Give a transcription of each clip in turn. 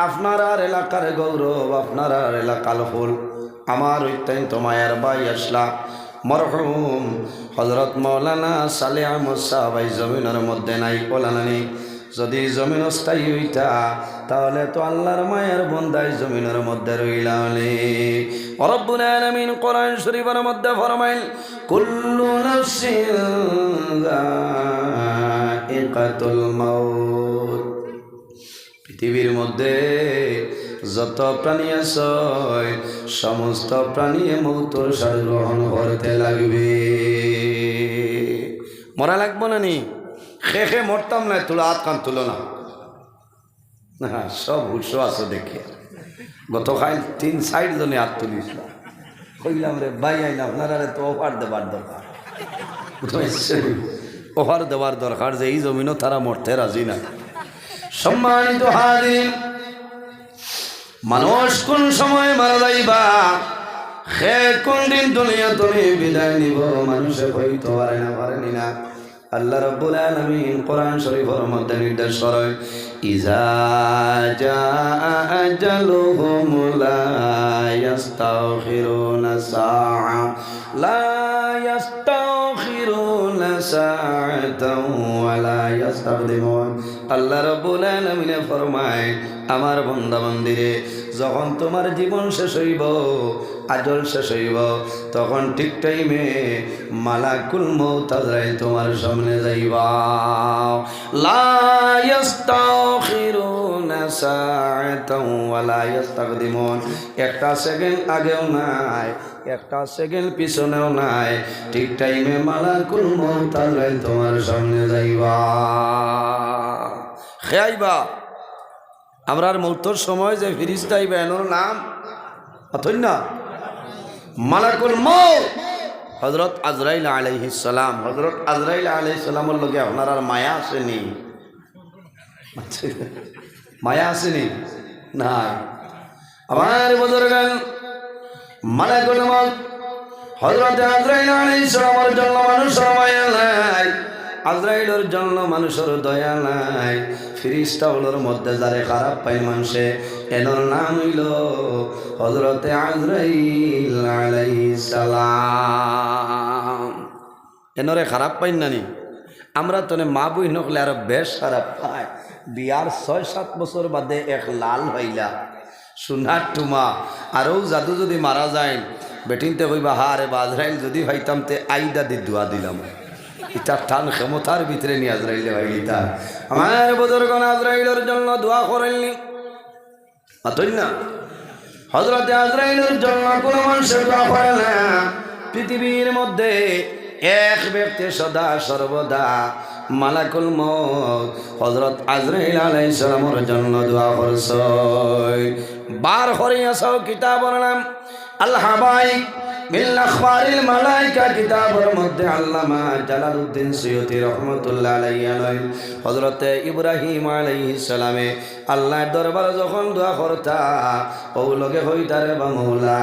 আপনার এলাকার গৌরব, আপনার এলাকার ফুল, আমার অত্যন্ত মায়ার ভাই আসলা মরহুম হযরত মাওলানা সালেহ আহমদ সাহেব এই জমিনের মধ্যে নাই, ওলানানি যদি জমিন স্থায়ী হইতা তাহলে তো আল্লাহর মায়ের বন্দাই জমিনের মধ্যে রইলানি। রব্বুল আলামিন কোরআন শরীফের মধ্যে ফরমাইল, কুল্লু নাফসিন যায়িকাতুল মাউত। পৃথিবীর মধ্যে যত প্রাণী আছে সমস্ত প্রাণী মৌতের স্বাদ গ্রহণ করতে লাগবে। মরা লাগবো না নি? খে মরতাম না, তুলো হাত কান তুলো না। হ্যাঁ, সব হুশো আছে দেখি। গতকাল 3-4 জনে হাত তুলিস কইলাম রে ভাই আইন আপনারা তো অফার দেবার দরকার, অফার দেওয়ার দরকার যে এই জমিনও তারা মরতে রাজি না। সম্মানিত হাজির, মানুষ কোন সময় মারা যাইবা, সে কোন দিন দুনিয়া তুমি বিদায় নিব মানুষে হইতে পারে না, পারেনি না। আল্লাহ রাব্বুল আলামিন কোরআন শরীফের মধ্যে নির্দেশ করেন, ইজা জাআ আজালুহুম লা ইস্তাখিরুনা সাআ লা ইস্তাখিরুনা সাআতাও ওয়া লা ইস্তাকদিমুন। আল্লাহ রাব্বুল আলামিন ফরমায়, আমার বান্দা বান্দিরে, যখন তোমার জীবন শেষ হইব, আজল শেষ হইব, তখন ঠিক টাইমে মালাকুল মউত আজরাইল তোমার সামনে যাইবা। লা ইস্তাখিরুনা সাআতাও ওয়া লা ইস্তাকদিমুন। একটা সেকেন্ড আগেও নাই, একটা সেকেন্ড পিছনেও নাই, ঠিক টাইমে মালাকুল মউত আজরাইল তোমার সামনে যাইবা। খেয়াইবা আমরার মৌতর সময় যে ফিরিস্তা আইবা এনোর নাম অথই না মালাকুল মউত হযরত আজরাইল আলাইহিস সালাম। হযরত আজরাইল আলাইহিস সালামের লগে আপনার আর মায়া আসেনি? মায়া আসেনি? নাই। আমার বুজুর্গান, মালাকুল মউত হযরত আজরাইল আলাইহিস সালামের জন্য মানুষের মায়া নাই, আজরাইলের জন্য মানুষের দয়া নাই। ফিরিস্তাগুলোর মধ্যে যারে খারাপ পাই মানুষে, এনার নাম হইল হযরতে আজরাইল আলাইহিস সালাম। এনরে খারাপ পাই নানি? আমরা তো মা বই নকলে আরো বেশ খারাপ পাই। বিয়ার 6-7 বছর বাদে এক লাল হইলা সোনার টুমা, আরও জাদু যদি মারা যায় বেটিনতে কইবা, হা রে আজরাইল যদি ভাইতাম তে আইদা দি দোয়া দিলাম। ইটার টান ক্ষমতার ভিতরে নিয়ে আজরাইলে ভাই তার। আমার বুজুর্গণ আজরাইলের জন্য দোয়া করেননি অতই না? হযরত আজরাইলের জন্য কোনো মানুষের দোয়া করে না। পৃথিবীর মধ্যে এক ব্যক্তি সদা সর্বদা মালাকুল মউত হযরত আজরাইল আলাইহিস সালামের জন্য দোয়া করছে। বার করিয়াছ কিতাবের নাম আল হাবাইব মিন আখবারিল মালাইকা, কিতাবের মধ্যে আল্লামা জালালউদ্দিন সুয়ুতি রহমাতুল্লাহ আলাইহি হযরতে ইব্রাহিম আলাইহিস সালামে আল্লাহর দরবারে যখন দোয়া করতা, ও লগে হইতারে বা মওলা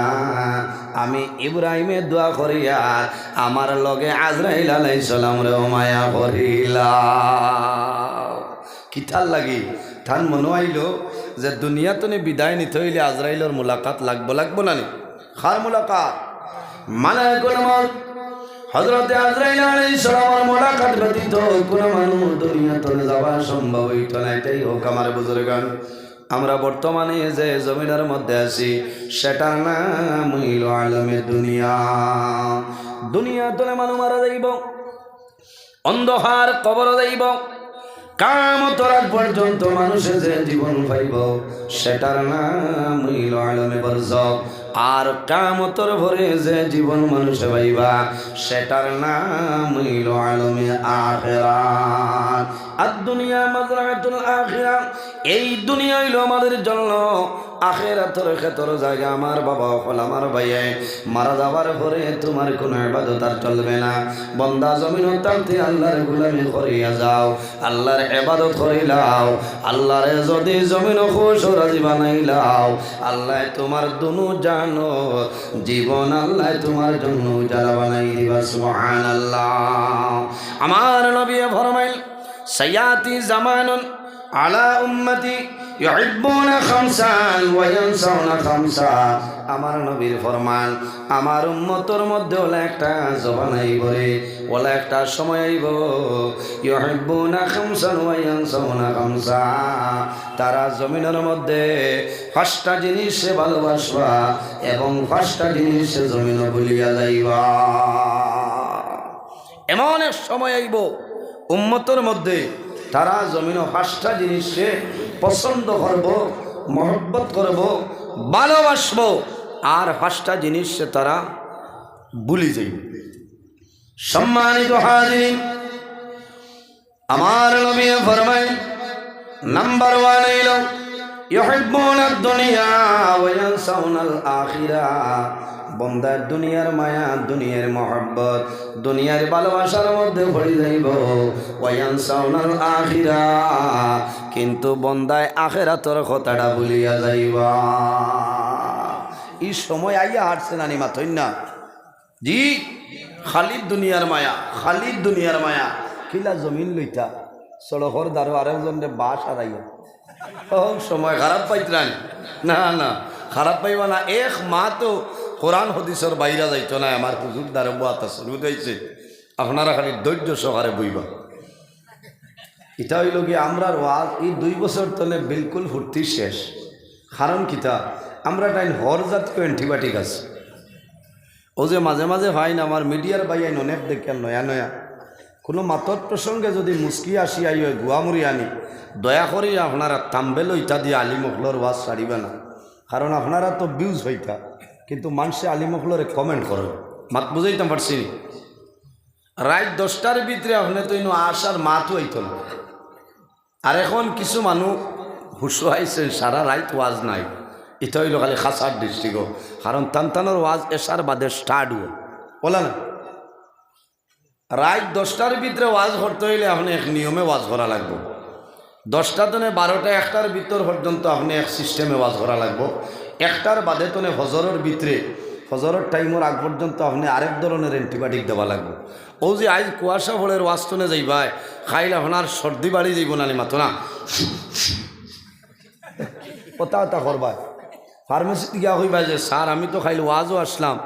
আমি ইব্রাহিমের দোয়া করিয়া আমার লগে আজরাইল আলাইহিস সালাম রে মায়া করিলা। কিতার লাগি থান মনে হইল যে দুনিয়াতে বিদায় নিতে হইলে আজরাইলের মুলাকাত লাগবো না নি? খার মুলাকাত মালাকুল মউত হযরত আজরাইল আলাইহিস সালামের মুলাকাত ব্যতীত কোন মানুষ দুনিয়াতে যাওয়া সম্ভব হইতো না। এটাই হোক আমার বুজুর্গান, আমরা বর্তমানে যে জমিনের মধ্যে আছি সেটার নাম হইল আলমে দুনিয়া। দুনিয়াতে মানুষ মারা যাইব, অন্ধকার কবর যাইব, কিয়ামতের আগ পর্যন্ত মানুষের যে জীবন পাইব সেটার নাম হইল আলমে বারযাখ। আর কিয়ামতের পরে যে জীবন মানুষে পাইবা সেটার নাম হইল আলমে আখিরাত। আর দুনিয়া মাজরাতুল আখিরাত, এই দুনিয়া হইল আমাদের জন্য আখিরাতের ক্ষেত্র জায়গা। আমার বাবা হল আমার ভাইয়ে মারা যাওয়ার পরে তোমার কোনো ইবাদত আর চলবে না। বান্দা জমিন তালতে আল্লাহর গোলামি করিয়া যাও, আল্লাহর ইবাদত করিলাও। আল্লাহরে যদি জমিন খুশ রাজি বানাইলাও, আল্লাহ তোমার দুনু জানো জীবন আল্লাহ তোমার জন্য যারা বানাই দিবা। সুবহানাল্লাহ। আমার নবী ফরমাইল, সায়াতি জামানুন আলা উম্মতি ইউহিব্বুনা খামসান ওয়া ইয়ানসাউনা খামসা। আমার নবীর ফরমান, আমার উম্মতের মধ্যে ওলা একটা জবান আইব রে, ওলা একটা সময় আইব, ইউহিব্বুনা খামসান ওয়া ইয়ানসাউনা খামসা। তারা জমিনের মধ্যে 5টা জিনিস ভালোবাসবা এবং 5টা জিনিস জমিন ভুলিয়া যাইবা। এমন এক সময় আইব উম্মতের মধ্যে তারা জমিন 5টা জিনিসে পছন্দ করব, মহব্বত করব, ভালোবাসবো, আর 5টা জিনিস তারা ভুলি যাইব। সম্মানিত হাজিরিন, আমার নবী ফরমায় নাম্বার 1 হইল ইউহিব্বুনা দুনিয়া ওয়া ইয়ানসাউনাল আখিরাহ। বন্দা দুনিয়ার মায়া, দুনিয়ার মহব্বত, দুনিয়ার ভালোবাসার মধ্যে ভরে যাইব, ওয়া ইয়ানসাউনাল আখিরাহ, কিন্তু বন্দায় আখিরাতের কথাটা ভুলিয়া যাইবা। এই সময় আইয়া হাঁটছে নানি মাথই না জি, খালি দুনিয়ার মায়া, খালি দুনিয়ার মায়া। কিলা জমিন লইতা সড়কর দ্বারো আরেকজনে বাস হারাইয়া সময় খারাপ পাইতরান না, না খারাপ পাইবা না। এক মা তো কোরআন হাদিসের বাইরা যাইতো না, আমার হুজুর দ্বারা বাত শুরু হয়েছে। আপনারা খালি ধৈর্য সহকারে বইবা। এটা হইল কি আমরা ওয়াজ এই 2 বছর তলে বিলকুল ফুর্তি শেষ। কারণ কিতা আমরা টাইম হর জাতীয় অ্যান্টিবায়োটিক আছে। ও যে মাঝে মাঝে হয় না আমার মিডিয়ার বাইয়াই অনেক দেখেন নয়া নয়া কোনো মাতর প্রসঙ্গে যদি মুস্কি আসি আই গুয়ামুড়ি আনি, দয়া করি আপনারা তাম্বেল ইটা দিয়ে আলিমখলর ওয়াজ ছাড়িবে না। কারণ আপনারা তো ভিউজ হইতা, কিন্তু মানুষে আলিমখলরে কমেন্ট করে। মাত বুঝাইতাম পারছি। রাত 10টার ভিতরে আপনি তো ইনো আসার মাতও হইত না। আর এখন কিছু মানুষ হুসু আইসেন সারা রাত ওয়াজ নাই। এটা হইল খালি খাসার ডিস্ট্রিক্ট। কারণ তানতানোর ওয়াজ এসার বাদে স্টার্ট হো বলা না। রাত 10টার ভিতরে ওয়াজ করতে হইলে আপনি এক নিয়মে ওয়াজ করা লাগবে। 10টা তনে 12টা 1টার ভিতর পর্যন্ত আপনি এক সিস্টেমে ওয়াজ করা লাগবে। 1টার বাদে তনে ফজরের ভিতরে, ফজরের টাইমের আগ পর্যন্ত আপনি আরেক ধরনের অ্যান্টিবায়োটিক দেওয়া লাগবে। ও যে আজ কুয়াশা ফলের ওয়াজ তনে যাইবাই, খাইলে আপনার সর্দি বাড়ি যাইব না মাতো না, কথা করবা। ফার্মেসিতে গিয়া হইবা যে স্যার আমি তো খাইলে ওয়াজও আসলাম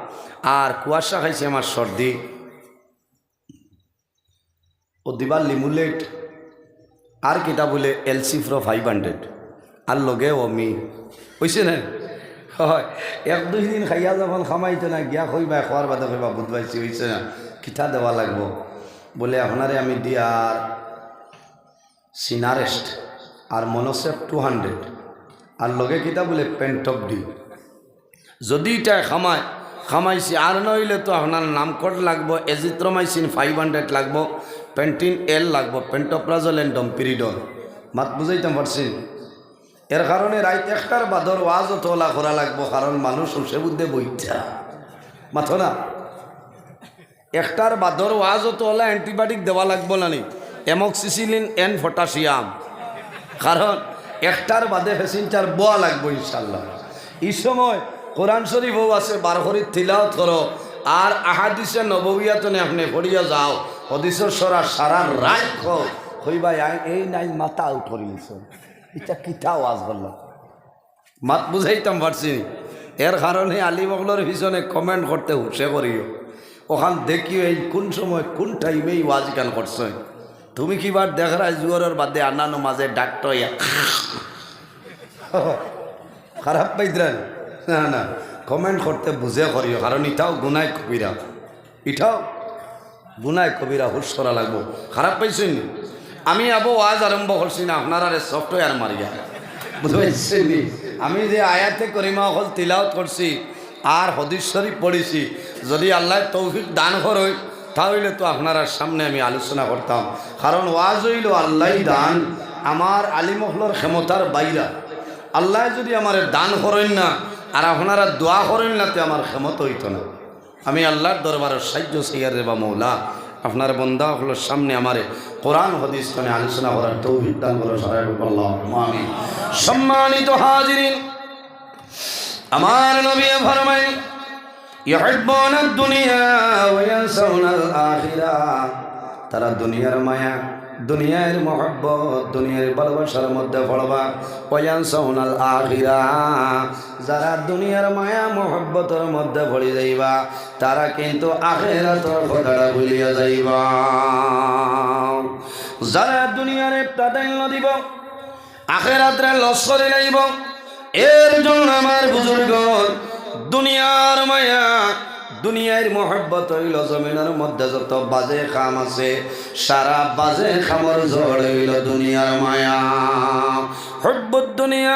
আর কুয়াশা খাইছে আমার সর্দি। ও দিবার লিমুলেট আর কিতা বলে এলসি ফ্রো 500 আর লগে অমি বুঝছে না। হয় 1-2 দিন খাইয়া যখন খামাইতো না গিয়া কইবা, খাওয়ার বাদে কইবা বুধবাইছি হয়েছে না, কিতা দেওয়া লাগবো বলে আপনারে আমি দিয়ার সিনারেস্ট আর মনোসেপ 200 আর লগে কিতা বলে পেন্টপ ডি। যদি এটা খামাইছি আর নইলে তো আপনার নামকট লাগবো, এজিথ্রোমাইসিন 500 লাগবো, পেন্টিন এল লাগবো, পেন্টোপ্রাজল এন্ড ডম্পিরিডল। মাত বুঝাইতাম পারছি। এর কারণে রাত 1টার বাদর ওয়াজও তোলা করা লাগবো, কারণ মানুষ সে বুদ্ধে বইটা মাথো না। 1টার বাদর ওয়াজও তোলা অ্যান্টিবায়োটিক দেওয়া লাগবো না, এমক্সিসিলিন এন্ড পটাশিয়াম। কারণ 1টার বাদে ফেসিনচার বোয়া লাগবো ইনশাল্লাহ। এই সময় কোরআন শরীফও আছে, 12 করে তিলাওয়াত করো আর আহাদিসে নববিয়াতনে আপনি পড়িয়া যাও। হদিসের সরা সারা রাত হইবা এই নাই মাথা আউট করে নিছ, এটা কিতা ওয়াজ বলল। মাত বুঝাইতাম পারছি। এর কারণে আলিমগলর পিছনে কমেন্ট করতে হুসে করিও, ওখান দেখিও এই কোন সময় কোন টাইমে ওয়াজ গান করছে। তুমি কিবার দেখার জুয়ারের বাদে আনানো মাঝে ডাক্তার খারাপ পাইদ্রান না, না কমেন্ট করতে বুঝে করিও, কারণ এটাও গুনায় কবিরা, এটাও গুনায় কবিরা হুশ করা লাগবো। খারাপ পাইছেন আমি আবো ওয়াজ আরম্ভ করছি না, আপনারা সফটওয়্যার মারিয়া বুঝতে পারছেন। আমি যে আয়াতে করিমা হল তিলাওয়াত করছি আর হদিস শরীফ পড়েছি, যদি আল্লাহ তৌফিক দান করে তাহলে তো আপনার সামনে আমি আলোচনা করতাম। কারণ ওয়াজ হইল আল্লাহ দান, আমার আলিমহলর ক্ষমতার বাইরা। আল্লাহ যদি আমার দান করেন না আর আপনারা দোয়া করেন না তো আমার ক্ষমতা হইতো না। আমি আল্লাহর দরবারের সাহায্য সিয়ার রে বা মৌলা, আপনার বন্দা হলোর সামনে আমারে কোরআন হাদিস কানে আলোচনা করার তৌফিক দান করো সবাই আল্লাহুম্মা আমিন। সম্মানিত হাজিরিন, আমার নবী ফরমায় ইউহিব্বুনাদ দুনিয়া ওয়া ইয়ানসাউনাল আখিরাহ। তারা দুনিয়ার মায়া দুনিয়ার মহব্বত দুনিয়ার ভালোবাসার মধ্যে পড়বা ওয়ায়ানসাউনাল আখিরা যারা দুনিয়ার মায়া মহব্বতের মধ্যে পড়ে যাইবা তারা কিন্তু আখিরাতের কথাটা ভুলিয়া যাইবা যারা দুনিয়ারে প্রাধান্য দিব আখিরাতে লস করে যাইব এর জন্য আমার বুজুর্গ দুনিয়ার মায়া দুনিয়ার মহব্বত হইল জমিনের মধ্যে যত বাজে কাম আছে সারা বাজে খামর ঝড় হইল দুনিয়ার মায়া হুব্বুদ দুনিয়া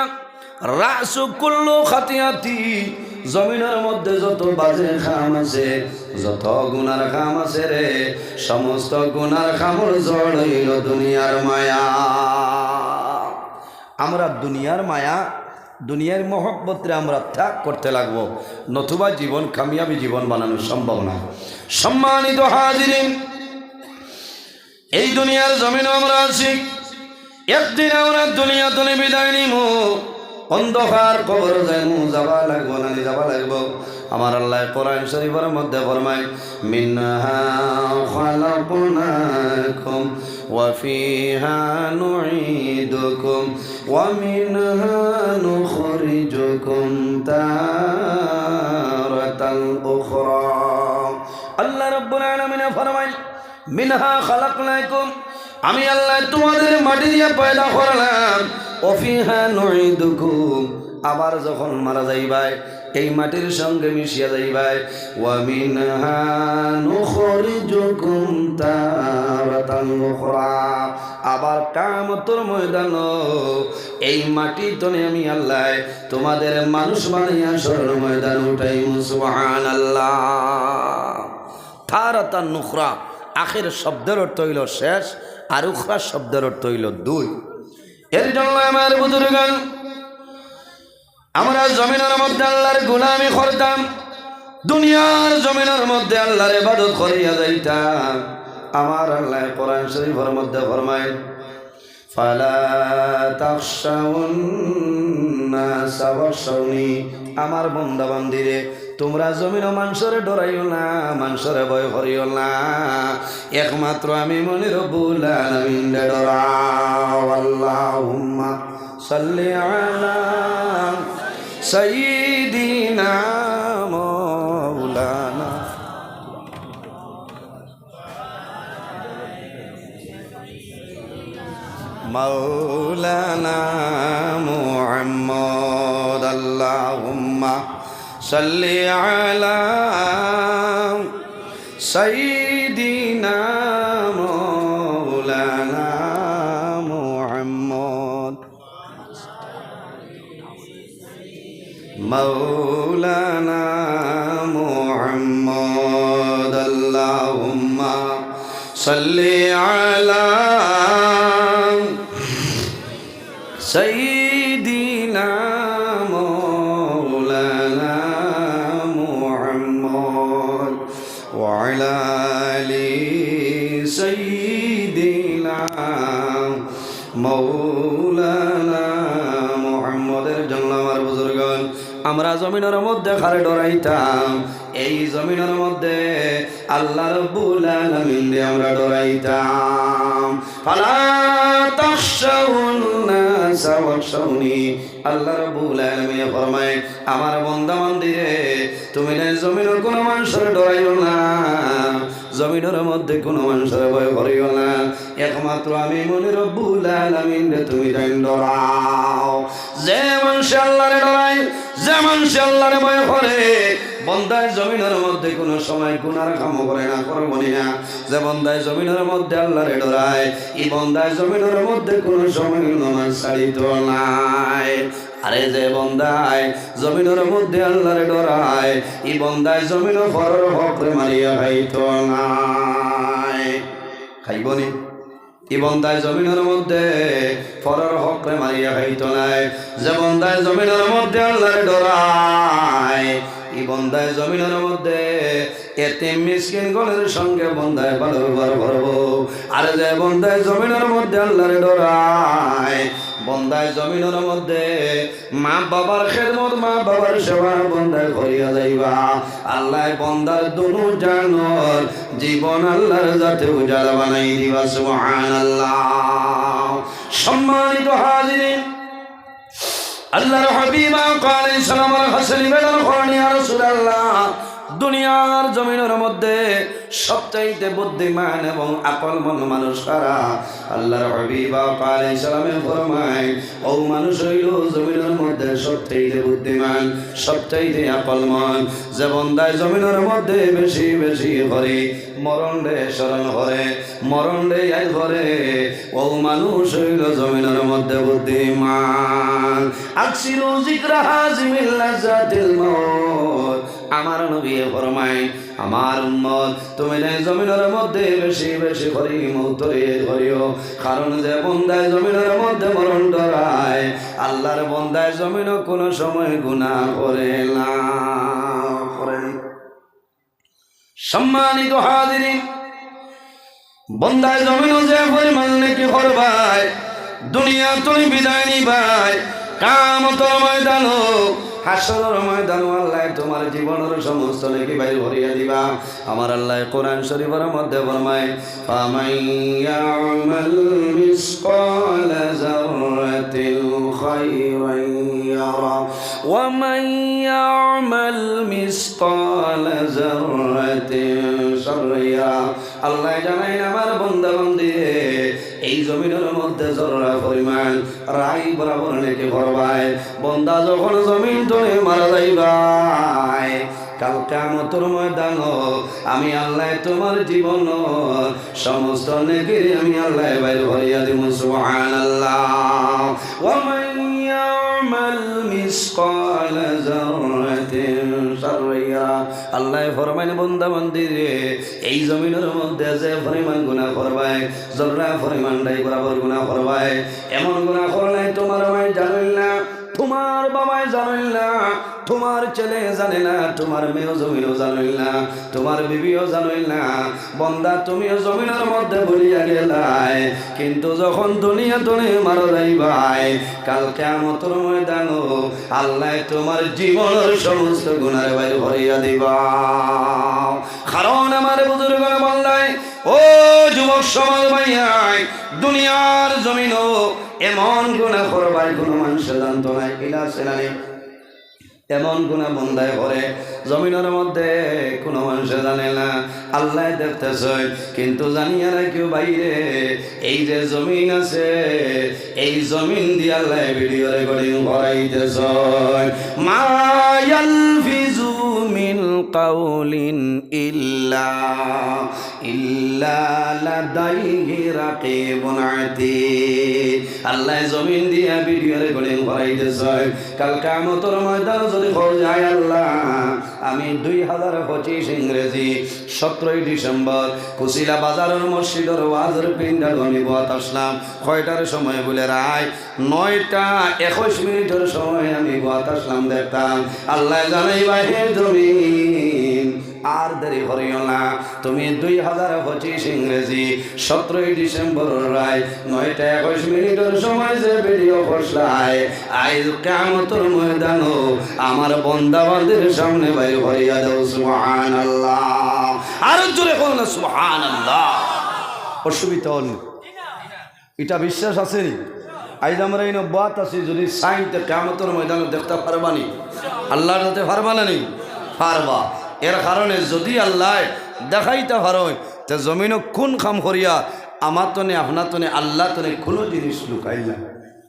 রাসু কুল্লু খাতিয়াতি জমিনের মধ্যে যত বাজে খাম আছে যত গুনার খাম আছে রে সমস্ত গুনার খামর ঝড় হইল দুনিয়ার মায়া আমরা দুনিয়ার মায়া দুনিয়ার মহব্বতে আমরা ত্যাগ করতে লাগবো নতুবা জীবন কামিয়াবি জীবন বানানো সম্ভব না সম্মানিত হাজিরিন এই দুনিয়ার জমিনে আমরা আছি একদিন আমরা দুনিয়া তুলে বিদায় নিব অন্ধকার কবর যাইমু যাবা লাগবো না যাবা লাগবো আমার আল্লাহ কোরআন শরীফের মধ্যে ফরমায় মিনহা খালাকনাকুম ওয়া ফিহা নুঈদুকুম ওয়া মিনহা নুখরিজুকুম তারাতাল উখরা আল্লাহ রাব্বুল আলামিন ফরমায় মিনহা খালাকনাকুম আমি আল্লাহ তোমাদের মাটি দিয়ে পয়দা করলাম ওয়া ফিহা নুঈদুকুম আবার যখন মারা যাইবাই এই মাটির সঙ্গে মিশিয়া যাইবাই ওয়া মিনহা নুখরিজুকুম তারাতান উখরা আবার কিয়ামতের ময়দান এই মাটি তনে আমি আল্লাহ তোমাদের মানুষ বানাইয়া সরল ময়দান উঠাইমু সুবহানাল্লাহ তারাতান উখরা আখির শব্দের অর্থ হইল শেষ আর উখরা শব্দের অর্থ হইল দুই এর জন্য আমার বুজুর্গগণ আমরা জমিনের মধ্যে আল্লাহর গোলামি করতাম দুনিয়ার জমিনের মধ্যে আল্লাহর ইবাদত করিয়া যাইতাম আমার আল্লাহ কোরআন শরীফের মধ্যে ফরমায় ফালা তাখশাউন নাস ওয়াখশাউনি আমার বান্দা বান্দিরে তোমরা জমিন মানুষের ডরাইও না মানুষের ভয় করিও না একমাত্র আমি মনে রব্বুল আলামিন ডরাও আল্লাহুম্মা সাল্লি আলা সাইয়্যিদিনা মাওলানা মাওলানা মুহাম্মদ আল্লাহুম্মা সাল্লি আলা সাইয়্যিদিনা মাওলানা মুহাম্মদ মাওলানা মুহাম্মদ আল্লাহুম্মা সাল্লি আলা সাইয়্যিদিনা মাওলানা মুহাম্মদ ওয়া আলা আলি সাইয়্যিদিনা মাওলানা মুহাম্মদের জন্য আমার বুজুর্গগণ আমরা জমিনের মধ্যে খারে ডরাইতাম এই জমিনের মধ্যে আল্লাহ রাব্বুল আলামিন দিয়ে আমরা ডরাইতাম ফালা তাখশাউন নাস ওয়াখশাউনি আল্লাহ রাব্বুল আলামিন ফরমায় আমার বান্দা বান্দিরে তুমি না জমিনের কোনো মানুষের ডরাইও না জমিনের মধ্যে কোনো মানুষের ভয় করিও না একমাত্র আমি মনে রব্বুল আলামিন রে তুমি ডরাও যে মানুষ আল্লাহরে ডরায় যে মানুষ আল্লাহরে ভয় করে বন্দায় জমিনের মধ্যে কোনো সময় গুনার কাম করে না করবো না যে বন্দায় জমিনের মধ্যে আল্লাহরে ডরায় এই বন্দায় জমিনের মধ্যে কোনো সময় নামাজ ছাড়িত নাই আরে যে বন্দায় জমিনের মধ্যে আল্লাহরে ডরায় এই বন্দায় জমিনের ফরর হকরে মারিয়া খাইত নাই খাইবনি এই বন্দায় জমিনের মধ্যে ফরর হকরে মারিয়া খাইত নাই যে বন্দায় জমিনের মধ্যে আল্লাহরে ডরায় এই বন্দায় জমিনের মধ্যে এতিম মিসকিন গণের সঙ্গে বন্দায় ভালো ব্যবহার করবো আর যে বন্দায় জমিনের মধ্যে আল্লাহরে ডরায় বন্দায় জমিনের মধ্যে মা বাবার খেদমত মা বাবার সেবা বন্দায় করিয়া যাইবা আল্লাহ বন্দার দুনু জানর জীবন আল্লাহর যাতে উজালা বানাই দিবা সুবহানাল্লাহ। সম্মানিত হাজিরিন, আল্লাহর হাবিব আলাইহিস সালামের হাসলি বেলাল খনি ইয়া রাসূলুল্লাহ, দুনিয়ার জমিনের মধ্যে সবচাইতে বুদ্ধিমান এবং আকলমন মানুষ কারা? আল্লাহর হাবিব আলাইহিস সালামে ফরমায় ও মানুষ হইল জমিনের মধ্যে সবচাইতে বুদ্ধিমান সবচাইতে আকলমন যে বান্দায় জমিনের মধ্যে বেশি বেশি করে মরণ রে স্মরণ করে মরণ রে আই করে ও মানুষ হইল জমিনের মধ্যে বুদ্ধিমান। আকসিরু যিকরা হাজিমিল লাযাতিল মাউত, আমার নবী ফরমায় আমার উম্মত তুমি জমিনের মধ্যে বেশি বেশি করে মৌতরে করিও, কারণ যে বন্দায় জমিনের মধ্যে মরণ ডরায় আল্লাহর বন্দায় জমিনও কোনো সময় গুনাহ করে না। সম্মানিত হাজিরিন, বন্দায় জমিনও যে পরিমাণ নেকি করবাই দুনিয়া তুমি বিদায় নিবাই কিয়ামতের ময়দানও হাসরের ময়দান আল্লাহ তোমার জীবনের সমস্ত নেকি বাইর ভরিয়া দিবা। আমার আল্লাহ কোরআন শরীফের মধ্যে ফরমায় ফামান ইয়ামাল মিসকালা যাররাতিন খায়রান ইয়ারা ওয়া মান ইয়ামাল মিসকালা যাররাতিন শাররান ইয়ারা। আল্লাহ জানায় আমার বান্দা বান্দি এই জমিনের মধ্যে জররা পরিমাণ রাই বরাবর নেকি ভরবাই বান্দা যখন জমিন ধরে মারা যাইবাই কাল কিয়ামতের ময়দান আমি আল্লাহ তোমার জীবন সমস্ত নেকি আমি আল্লাহ বাইরে ভরিয়া দিব সুবহানাল্লাহ। ওয়া মান ইয়ামাল মিসকালা যাররাতিন শাররান ইয়ারা। আল্লাহ ফরমায় বান্দা বান্দি রে এই জমিনের মধ্যে যে পরিমাণ গুনাহ করবাই জররা পরিমাণ রাই বরাবর গুনাহ করবাই এমন গুনাহ করলে তোমার ভাই জানেন না তোমার বাবাই জানেন না তোমার ছেলে জানে না তোমার মেয়েও জমিনও জানেন না তোমার বিবিও জানেন না বন্দা তুমিও জমিনের মধ্যে ভুলিয়া গেলাই কিন্তু যখন দুনিয়া তুমি মারা যাইবাই কাল কিয়ামতের ময়দানও আল্লাহ তোমার জীবনের সমস্ত গুনাহ বাইরে ভরিয়া দিবা। কারণ আমার বুজুর্গরা বললাই ও যুবক সমাজ ভাইয়াই দুনিয়ার জমিনও এমন গুনাহ করবাই কোনো মানুষ জানতো না কিনা সেনানি এমন গুনাহ বন্দায় করে জমিনের মধ্যে কোনো মানুষ জানে না আল্লাহ দেখতেছে কিন্তু জানিয়া না কেউ বাইরে এই যে জমিন আছে এই জমিন দিয়ে আল্লাহ ভিডিও রেকর্ডিং করাইতেছে মা ইয়ালফিজু মিন কাউলিন ইল্লা লাদাইহি রাকিবুন আতীদ। আল্লাহ জমিন দিয়া ভিডিও রেকর্ডিং করাইতেছে কাল কিয়ামতের ময়দানে যদি হয়ে যায় আল্লাহ আমি 2025 ইংরেজি 17 ডিসেম্বর কুশিলা বাজারের মসজিদের ওয়াজের পিন্ডার আমি বাত আসলাম কয়টার সময় বলে রায় 9টা 21 মিনিটের সময় আমি বাত আসলাম দেখতাম আল্লাহ জানাই বাহে জমিন আর দেরি করিও না তুমি 2025 ইংরেজি 17 ডিসেম্বর রায় 9টা 21 মিনিটের সময় যে ভিডিও করছলাই আজ কিয়ামতের ময়দানও আমার বান্দা বান্দির সামনে বাইর করিয়া দাও সুবহানাল্লাহ। আর জোরে বলুন সুবহানাল্লাহ। অসুবিধা হল এটা বিশ্বাস আছে নি আজ আমরা এই বাত আছি যদি সাইতে কিয়ামতের ময়দানে দেখতে পারবানি আল্লাহর সাথে পারবা না নি পারবা। এর কারণে যদি আল্লাহ দেখাইতে পারো তে জমিনও কোন কাম করিয়া আমার তনে আপনার তনে আল্লাহ তনে কোনো জিনিস লুকাইলা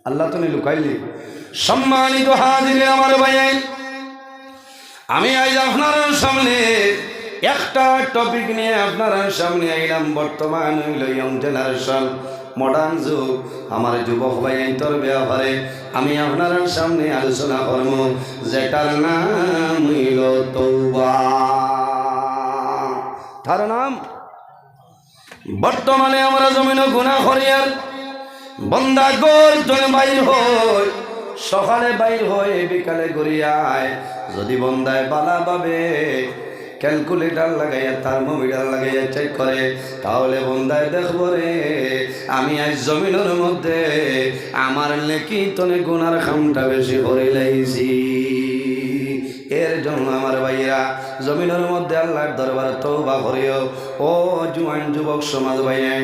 আল্লাহ তনে লুকাইলে। সম্মানিত হাজির আমার ভাই আমি আজ আপনার সামনে একটা টপিক নিয়ে আপনার সামনে আইলাম। বর্তমান হইল ইয়ং জেনারেশন মডার্ন যুগ আমার যুবক ভাই তোর ব্যাপারে আমি আপনার সামনে আলোচনা করব যেটার নাম হইল তওবা। তার নাম বর্তমানে আমরা জমিন গুনাহ করিয়ার বন্দা গোর জন বাইর হয় সকালে বাইর হয়ে বিকালে গড়িয়ায় যদি বন্দায় বালা পাবে ক্যালকুলেটার লাগাইয়া থার্মোমিটার লাগাইয়া চেক করে, তাহলে বন্দায় দেখবো রে আমি আজ জমিনের মধ্যে আমার নেকি তনে গুনার খামটা বেশি করে লাইছি। এর জন্য আমার ভাইরা জমিনের মধ্যে আল্লাহর দরবারে তওবা করিও। ও জুয়ান যুবক সমাজ ভাইয়ের,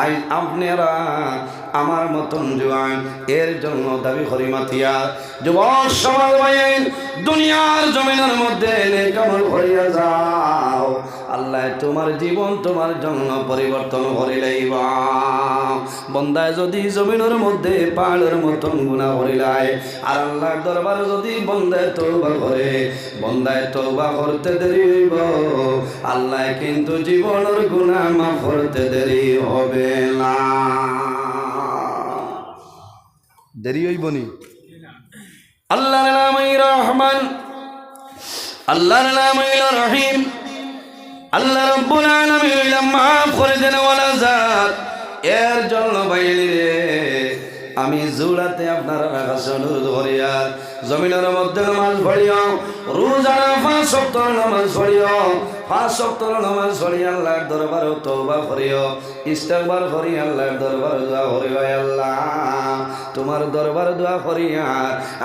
আজ আপনারা আমার মতন জুয়ান, এর জন্য দাবি করি মাতিয়া যুবক সমাজ ভাইয়ের, দুনিয়ার জমিনের মধ্যে নেক আমল করিয়া যাও, আল্লাহ তোমার জীবন তোমার জন্য পরিবর্তন করে লইবা। বন্দায় যদি জমিনের মধ্যে পাহাড়ের মতন গুনাহ করিলায়, আর আল্লাহর দরবারে যদি বন্দায় তওবা করে, বন্দায় তওবা করতে দেরি হইব, আল্লাহ কিন্তু জীবনের গুনাহ মাফ করতে দেরি হবে না। দেরি হইব নি? আল্লাহর নাম রহমান, আল্লাহর নাম রহিম, আল্লাহ রাব্বুল আলামিন মাফ করে দেন ওয়ালা জাত। এর জন্য বাইরে রে আমি জুড়াতে আপনারা কাছে অনুরোধ করিয়া জমিনের মধ্যে নামাজ পড়িও, রোজানা 5 ওয়াক্ত নামাজ পড়িও, 5 ওয়াক্ত নামাজ পড়ি আল্লাহর দরবারে তওবা করিও, ইস্তিগফার করি আল্লাহর দরবারে দোয়া করিও। আল্লাহ তোমার দরবারে দোয়া করিয়া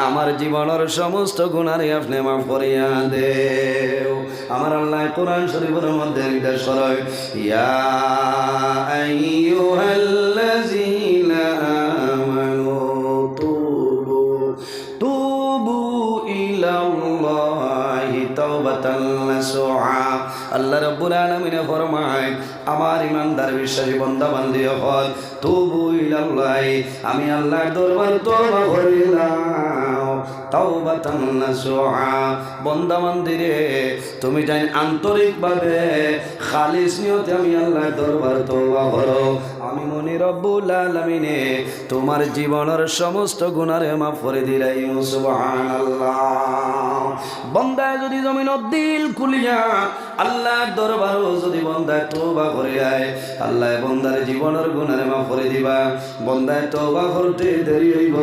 আমার জীবনের সমস্ত গুনাহরে আপনি মাফ করিয়া দেও। আমার আল্লাহ কোরআন শরীফের মধ্যে নির্দেশ করে, ইয়া আইয়ুহাল্লাযীনা আমানু তুবু ইলাল্লাহি তাওবাতান নাসুহা। আল্লাহ রাব্বুল আলামিন ফরমায়, আমার ইমানদার বিশ্বাসী বান্দা বান্দি হল তুবু ইলাল্লাহি, আমি আল্লাহর দরবারে তওবা করিলাম, তাওবাতান নাসুহা। বান্দা বান্দিরে তুমি জান আন্তরিকভাবে খালিস নিয়তে আমি আল্লাহর দরবারে তওবা করো, আমি মনি রব্বুল আলামিনে তোমার জীবনের সমস্ত গুনাহরে মাফ করে দিলাই। সুবহানাল্লাহ। বান্দায় যদি জমিনের দিল খুলিয়া আল্লাহর দরবারে যদি বান্দায় তওবা করে আয়, আল্লাহ বান্দার জীবনের গুনাহরে মাফ করে দিবা। বান্দায় তওবা করতে দেরি হইব,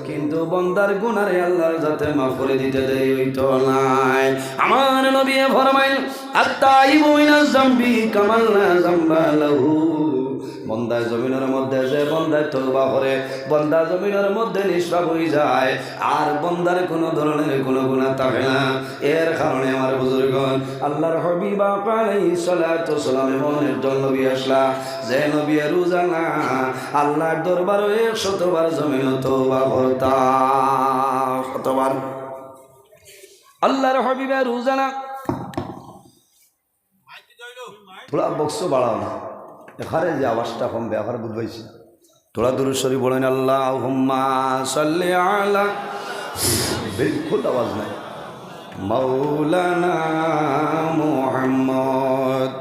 কিন্তু বান্দার গুনাহরে আল্লাহর যাতে মাফ করে দিতে দেরি হইতো নাই। আমার নবী ফরমাইল, আত-তাইবু মিনাজ যামবি কামান লা যামবা লাহু। বন্দায় জমিনের মধ্যে যে বন্দায় তওবা করে, বন্দা জমিনের মধ্যে নিষ্পাপ হয়ে যায়, আর বন্দার কোনো ধরনের কোনো গুনাহ থাকে না। এর কারণে আমার বুজুর্গণ, আল্লাহর হাবিব আলাইহিস সালাতু ওয়াস সালাম এমন একজন নবী আসলা, যে নবী রোজানা আল্লাহর দরবারে 100 বার জমিনে তওবা করতা। কতবার? আল্লাহর হাবিব রোজানা থোড়া বক্স বাড়াও না, এখানে যে আওয়াজটা কমবে এখন বুঝবাইছি, থোড়া দূর শরীফ বলেন আল্লাহুম্মা সাল্লি আলা, বিলকুল আওয়াজ নাই, মাওলানা মুহাম্মদ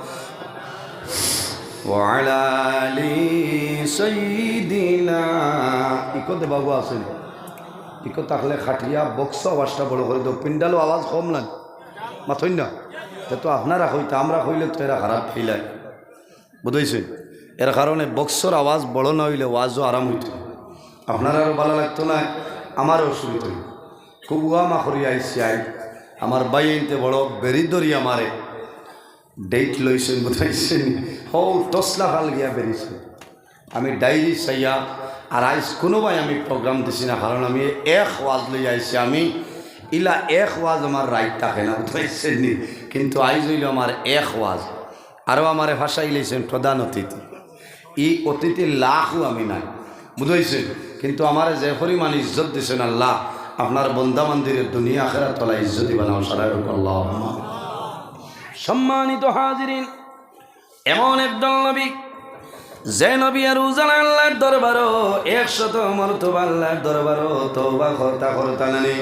ওয়া আলা আলি সাইয়্যিদিনা। ইকোতে বাবু আসেন, ইকো থাকলে খাটিয়া বক্স আওয়াজটা বড় করে দাও, পিন্ডালো আওয়াজ কম না মাথই না, তো আপনারা হইতে আমরা হইলে তো এরা খারাপ ফেলায়, বুঝেছেন? এর কারণে বক্সর আওয়াজ বড় না হইলে ওয়াজও আরাম হইত, আপনারা আরও ভালো লাগতো না, আমারও অসুবিধা হইত। খুব উয়ামা করি আইসি আই, আমার বাইতে বড় বেরি ধরি আমারে ডেট লইছেন, বুঝাইছেন? হৌ তসলা ফাল গিয়া বেরিয়েছে, আমি ডায়েরি চাইয়া আর আইস কোনোবাই আমি প্রোগ্রাম দিছি না, কারণ আমি এক ওয়াজ লই আইছি, আমি ইলা এক ওয়াজ আমার রাইট থাকে না, বুঝাইছেন নি? কিন্তু আইজ হইল আমার এক ওয়াজ, আরও আমার ভাষাই লইছেন প্রধান অতিথি, ই অতিথির লাখও আমি নাই, বুঝাইছেন? কিন্তু আমার যে পরিমাণ ইজ্জত দিছেন আল্লাহ, আপনার বন্দা মন্দিরের দুনিয়া আখিরাত তলা ইজ্জতি বানাও সারাই আল্লাহ। সম্মানিত হাজিরিন, এমন একজন নবী, যে নবী আর উজান আল্লাহর দরবারও 100 মর্তবা আল্লাহর দরবারও তওবা করতা নানি।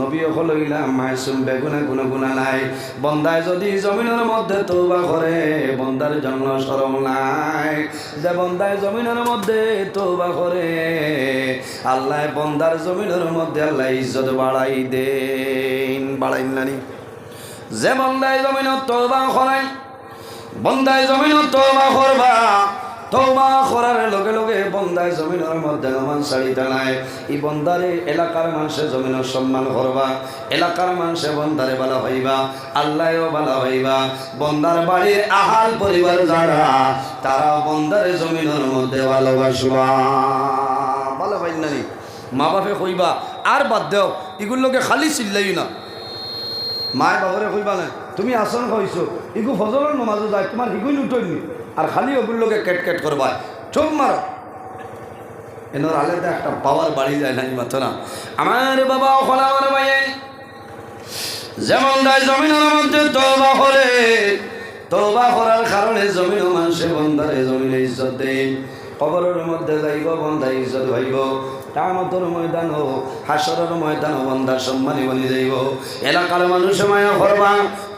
নবী হইলাম মাসুম, বেগুনা কোনো গুনাহ নাই। বন্দায় যদি জমিনের মধ্যে তওবা করে, বন্দার জন্য শরম নাই। যে বন্দায় জমিনের মধ্যে তওবা করে, আল্লাহ বন্দার জমিনের মধ্যে আল্লাহ ইজ্জত বাড়াই দেন, বাড়াইন নানি। যে বন্দায় জমিনত তওবা করে, বন্দায় জমিনত তওবা করবা, তওবা করার লগে লগে বন্দায় জমিনের মধ্যে নমান ছাড়িতে নাই। ই বন্দারে এলাকার মানুষে জমিনের সম্মান করবা, এলাকার মানুষে বন্দারে ভালো হইবা, আল্লাহও ভালো হইবা। বন্দার বাড়ির আহাল পরিবার যারা তারা বন্দারে জমিনের মধ্যে ভালোবাসবা। ভালো পাইল না নি? মা বাপে কইবা আর বাদ দেও, এগুলোকে খালি চিল্লাই না। মায় বাবরে কইবা না তুমি আসন খাইছো, এগু ফজরের নমাজও যায়, তোমার হিগুই লুটইনি, আর খালি ওগুলোকে কেট কেট করবা, চোখ মারো। এনার আলাদা একটা পাওয়ার বাড়ি যায় না মাত্র না। আমার বাবা ওখানে আমার ভাই যেমন দেয় জমিনের মধ্যে তওবা করে, তওবা করার কারণে জমিন মানুষে বন্দারে জমিনে ইজ্জত দেয়। কবরের মধ্যে যাইব বন্দা ইজ্জত হইব, কিয়ামতের ময়দান ও হাসরের ময়দান বন্দার সম্মানী বনি যাইব। এলাকার মানুষে মায়া করবা,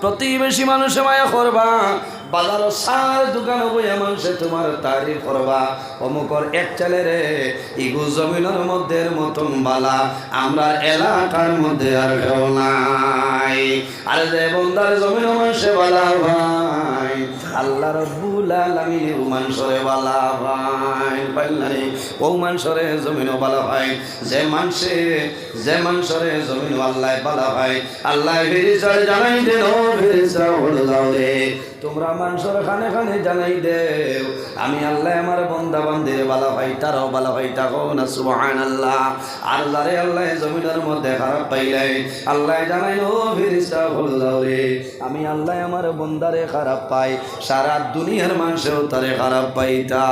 প্রতিবেশী মানুষে মায়া করবা, বাজার সার দোকান বইয়া মানুষে তোমার তারিফ করবা। অমুকর এক ছেলে রে ইগু জমিনের মধ্যে মতন বালা আমরা এলাকার মধ্যে আর কেউ নাই। আরে যে বন্দার জমিন মানুষে বালা ভাই, আল্লাহ রাব্বুল আলামিন ও মানুষরে বালা ভাই পাইলাই, ও মানুষরে জমিনও বালা ভাই। যে মানুষরে জমিন আল্লাহ বালা ভাই, আল্লাহ ফেরেশতারে জানাই দেন, ও ফেরেশতা হলো যাও রে তোমরা মানুষের খানে খানে জানাই দেও আমি আল্লাহ আমার বন্দা বান্দিরে বালা ভাই, তারাও বালা ভাই থাকো না। সুবহানাল্লাহ। আল্লাহ রে আল্লাহ জমিনের মধ্যে খারাপ পাইলাই, আল্লাহ জানাই ও ফেরেশতা হলো যাও রে আমি আল্লাহ আমার বন্দারে খারাপ পাই, সারা দুনিয়ার মানুষেও তারে খারাপ পাইতা।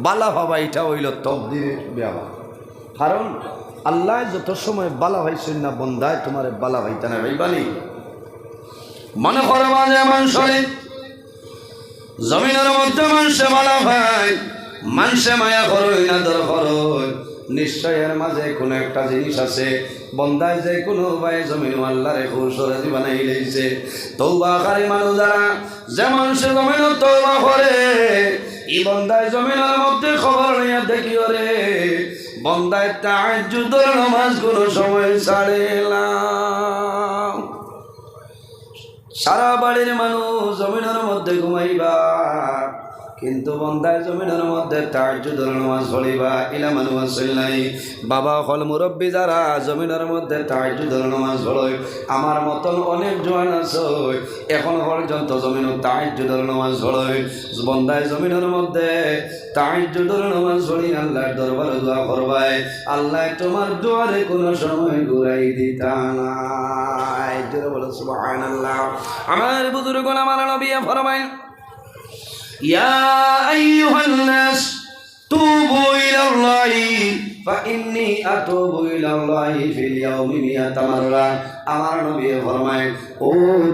বালা ভাবা এটা হইল তকদিরের ব্যাপার। কারণ আল্লাহ যত সময় বালা ভাইছেন না বন্দায় তোমার বালা ভাইতা না ভাইবানি। মনে করবা যে মানুষরে জমিনের মধ্যে মানুষে বালা ভাই, মানুষে মায়া করই না দর করই, নিশ্চয় এর মাঝে কোনো একটা জিনিস আছে। বন্দায় যে কোনো ভাই জমিন আল্লাহরে খুশরে বানাই লইছে। তওবাকারী মানুষ যারা, যে মানুষে জমিন তওবা করে, এই বন্দায় জমিনের মধ্যে খবর নিয়ে দেখিও রে বন্দায় তাহাজ্জুদের নামাজ কোনো সময় ছাড়ে না। সারা বাড়ির মানুষ জমিনের মধ্যে ঘুমাইবা, কিন্তু বন্দায় জমিনের মধ্যে তাহাজ্জুদের নামাজ পড়িবা। ইলা মানুষ আসল নাই বাবা হল মুরব্বী যারা জমিনের মধ্যে তাহাজ্জুদের নামাজ পড়য়, আমার মতন অনেক জোয়ান আছে এখন পর্যন্ত জমিন তাহাজ্জুদের নামাজ পড়য়। বন্দায় জমিনের মধ্যে তাহাজ্জুদের নামাজ পড়ি আল্লাহর দরবারে দোয়া করবাই, আল্লাহ তোমার দোয়ারে কোনো সময় ঘুরাই দিতা না। বলো সুবহানাল্লাহ। আমার বুজুর্গগণ আমার নবী ফরমায় ইয়া আইয়ুহান নাস তুবু ইলাল্লাহি ফাইন্নী আতুবু ইলাল্লাহি ফিল ইয়াউমি মিআতা মাররা। আমার নবী ফরমায় ও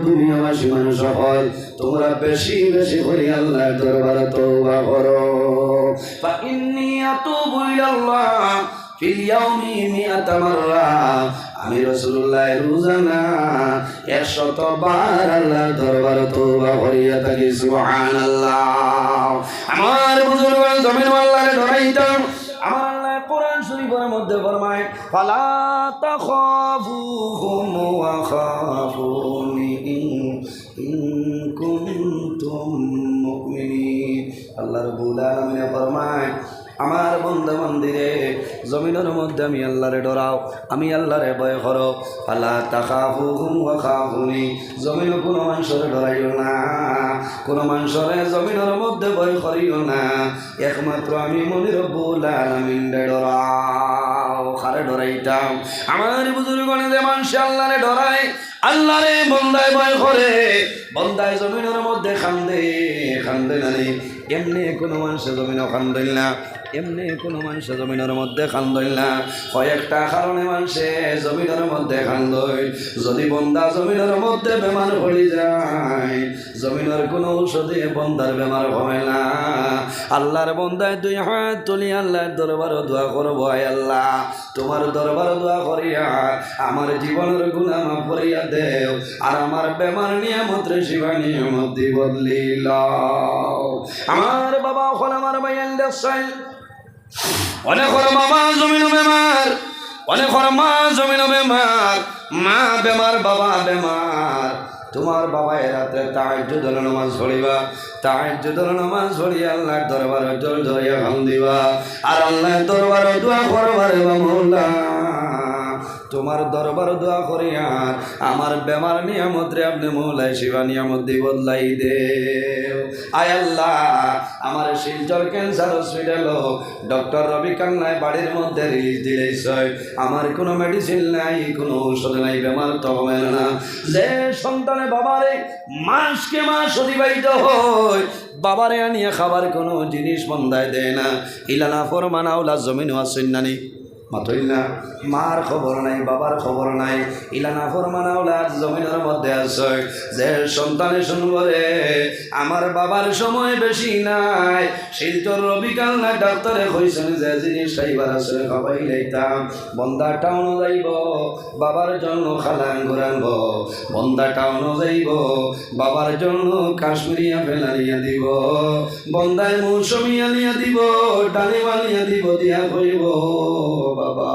দুনিয়াবাসী মানুষ হল তোমরা বেশি বেশি করে আল্লাহর দরবারে তওবা করো। ফাইন্নী আতুবু ইলাল্লাহ ফিল ইয়াউমি মিআতা মাররা। আমি রাসূলুল্লাহ রোজানা 100 বার আল্লাহর দরবারে তওবা করিয়া থাকি। সুবহানাল্লাহ। আমার বুজুর্গ জমিন আল্লাহরে ডরাইতাম। আমার আল্লাহ কোরআন শরীফের মধ্যে ফরমায় ফালা তাখাফুহুম ওয়া খাফুনি ইন কুনতুম মুমিনিন। আল্লাহ রাব্বুল আলামিন ফরমায় আমার বন্দা মন্দিরে জমিনের মধ্যে আমি আল্লাহরে ডরাও, আমি আল্লাহরে ভয় করো। ফালা তাখাফুহুম ওয়া খাফুনি। জমিন কোনো মানুষরে ডরাইও না, কোনো মানুষরে জমিনের মধ্যে ভয় করিও না, একমাত্র আমি মনি রব্বুল আলামিনরে ডরাও। কারে ডরাইতাম? আমার বুজুর্গগণ যে মানুষ আল্লাহরে ডরায়, আল্লাহরে বন্দায় ভয় করে, বন্দায় জমিনের মধ্যে কান্দে কান্দে না রে। এমনি কোনো মানুষের জমিনও কান্দইল না, এমনি কোনো মানুষের জমিনের মধ্যে কান্দইল না। কয়েকটা কারণে মানুষে জমিনের মধ্যে কান্দই। যদি বন্দা জমিনের মধ্যে বেমার পড়ে যায়, জমিনের কোনো ঔষধে বন্দার বেমার হবে না। আল্লাহর বন্দায় 2 হাত তুলি আল্লাহর দরবারে দোয়া করবো, আয় আল্লাহ তোমার দরবারে দোয়া করিয়া আমার জীবনের গুনাহ মাফ করিয়া দেও, আর আমার বেমার নিয়ামত শিবা নিয়ামত দি বদলি লও। আমার বাবা ওখানে আমার ভাইয়ান দেশাই অনেক মামা জমিন বেমার, অনেক মা জমিন বেমার, মা বেমার বাবা বেমার। তোমার বাবা এ রাত্রে তাহাজ্জুদের নামাজ পড়িবা, তাহাজ্জুদের নামাজ পড়িয়া আল্লাহর দরবারে জোর ধরিয়া হাম দিবা আর আল্লাহর দরবারে দোয়া করবারে মাওলা তোমার দরবার দোয়া করি আর আমার বেমার নিয়ামত রে আপনি মৌলাই শিবা নিয়ামত দিয়ে বদলাই দে। আয় আল্লাহ আমার শিলচর ক্যান্সার হসপিটাল ডক্টর রবি কান্নাই বাড়ির মধ্যে রিলিজ দিলেই আমার কোনো মেডিসিন নাই, কোনো ঔষধ নাই, বেমার তো হবে না। যে সন্তানে বাবারে মাসকে মাস অতিবাহিত হয় বাবারে আনিয়ে খাবার কোনো জিনিস বন্ধায় দেয় না, ইলানা ফরমানাউলা জমিন আসন্নানি মাতই না, মার খবর নাই, বাবার খবর নাই, ইলানা ফরমানাওলার জমিনের মধ্যে আছে। যে সন্তানে শুনবো রে আমার বাবার সময় বেশি নাই, শিলচর রবিকাল না ডাক্তারে কইছেন যে জিনিস খাইবার আছে খাবাই লাইতাম, বন্দা টাউন যাইব বাবার জন্য খালাং ঘুরানব, বন্দা টাউন যাইব বাবার জন্য কাশ্মীরি আপেল আনিয়া দিব, বন্দায় মৌসুমি আনিয়া দিব, ডালিম আনিয়া দিব, দিয়া কইব বাবা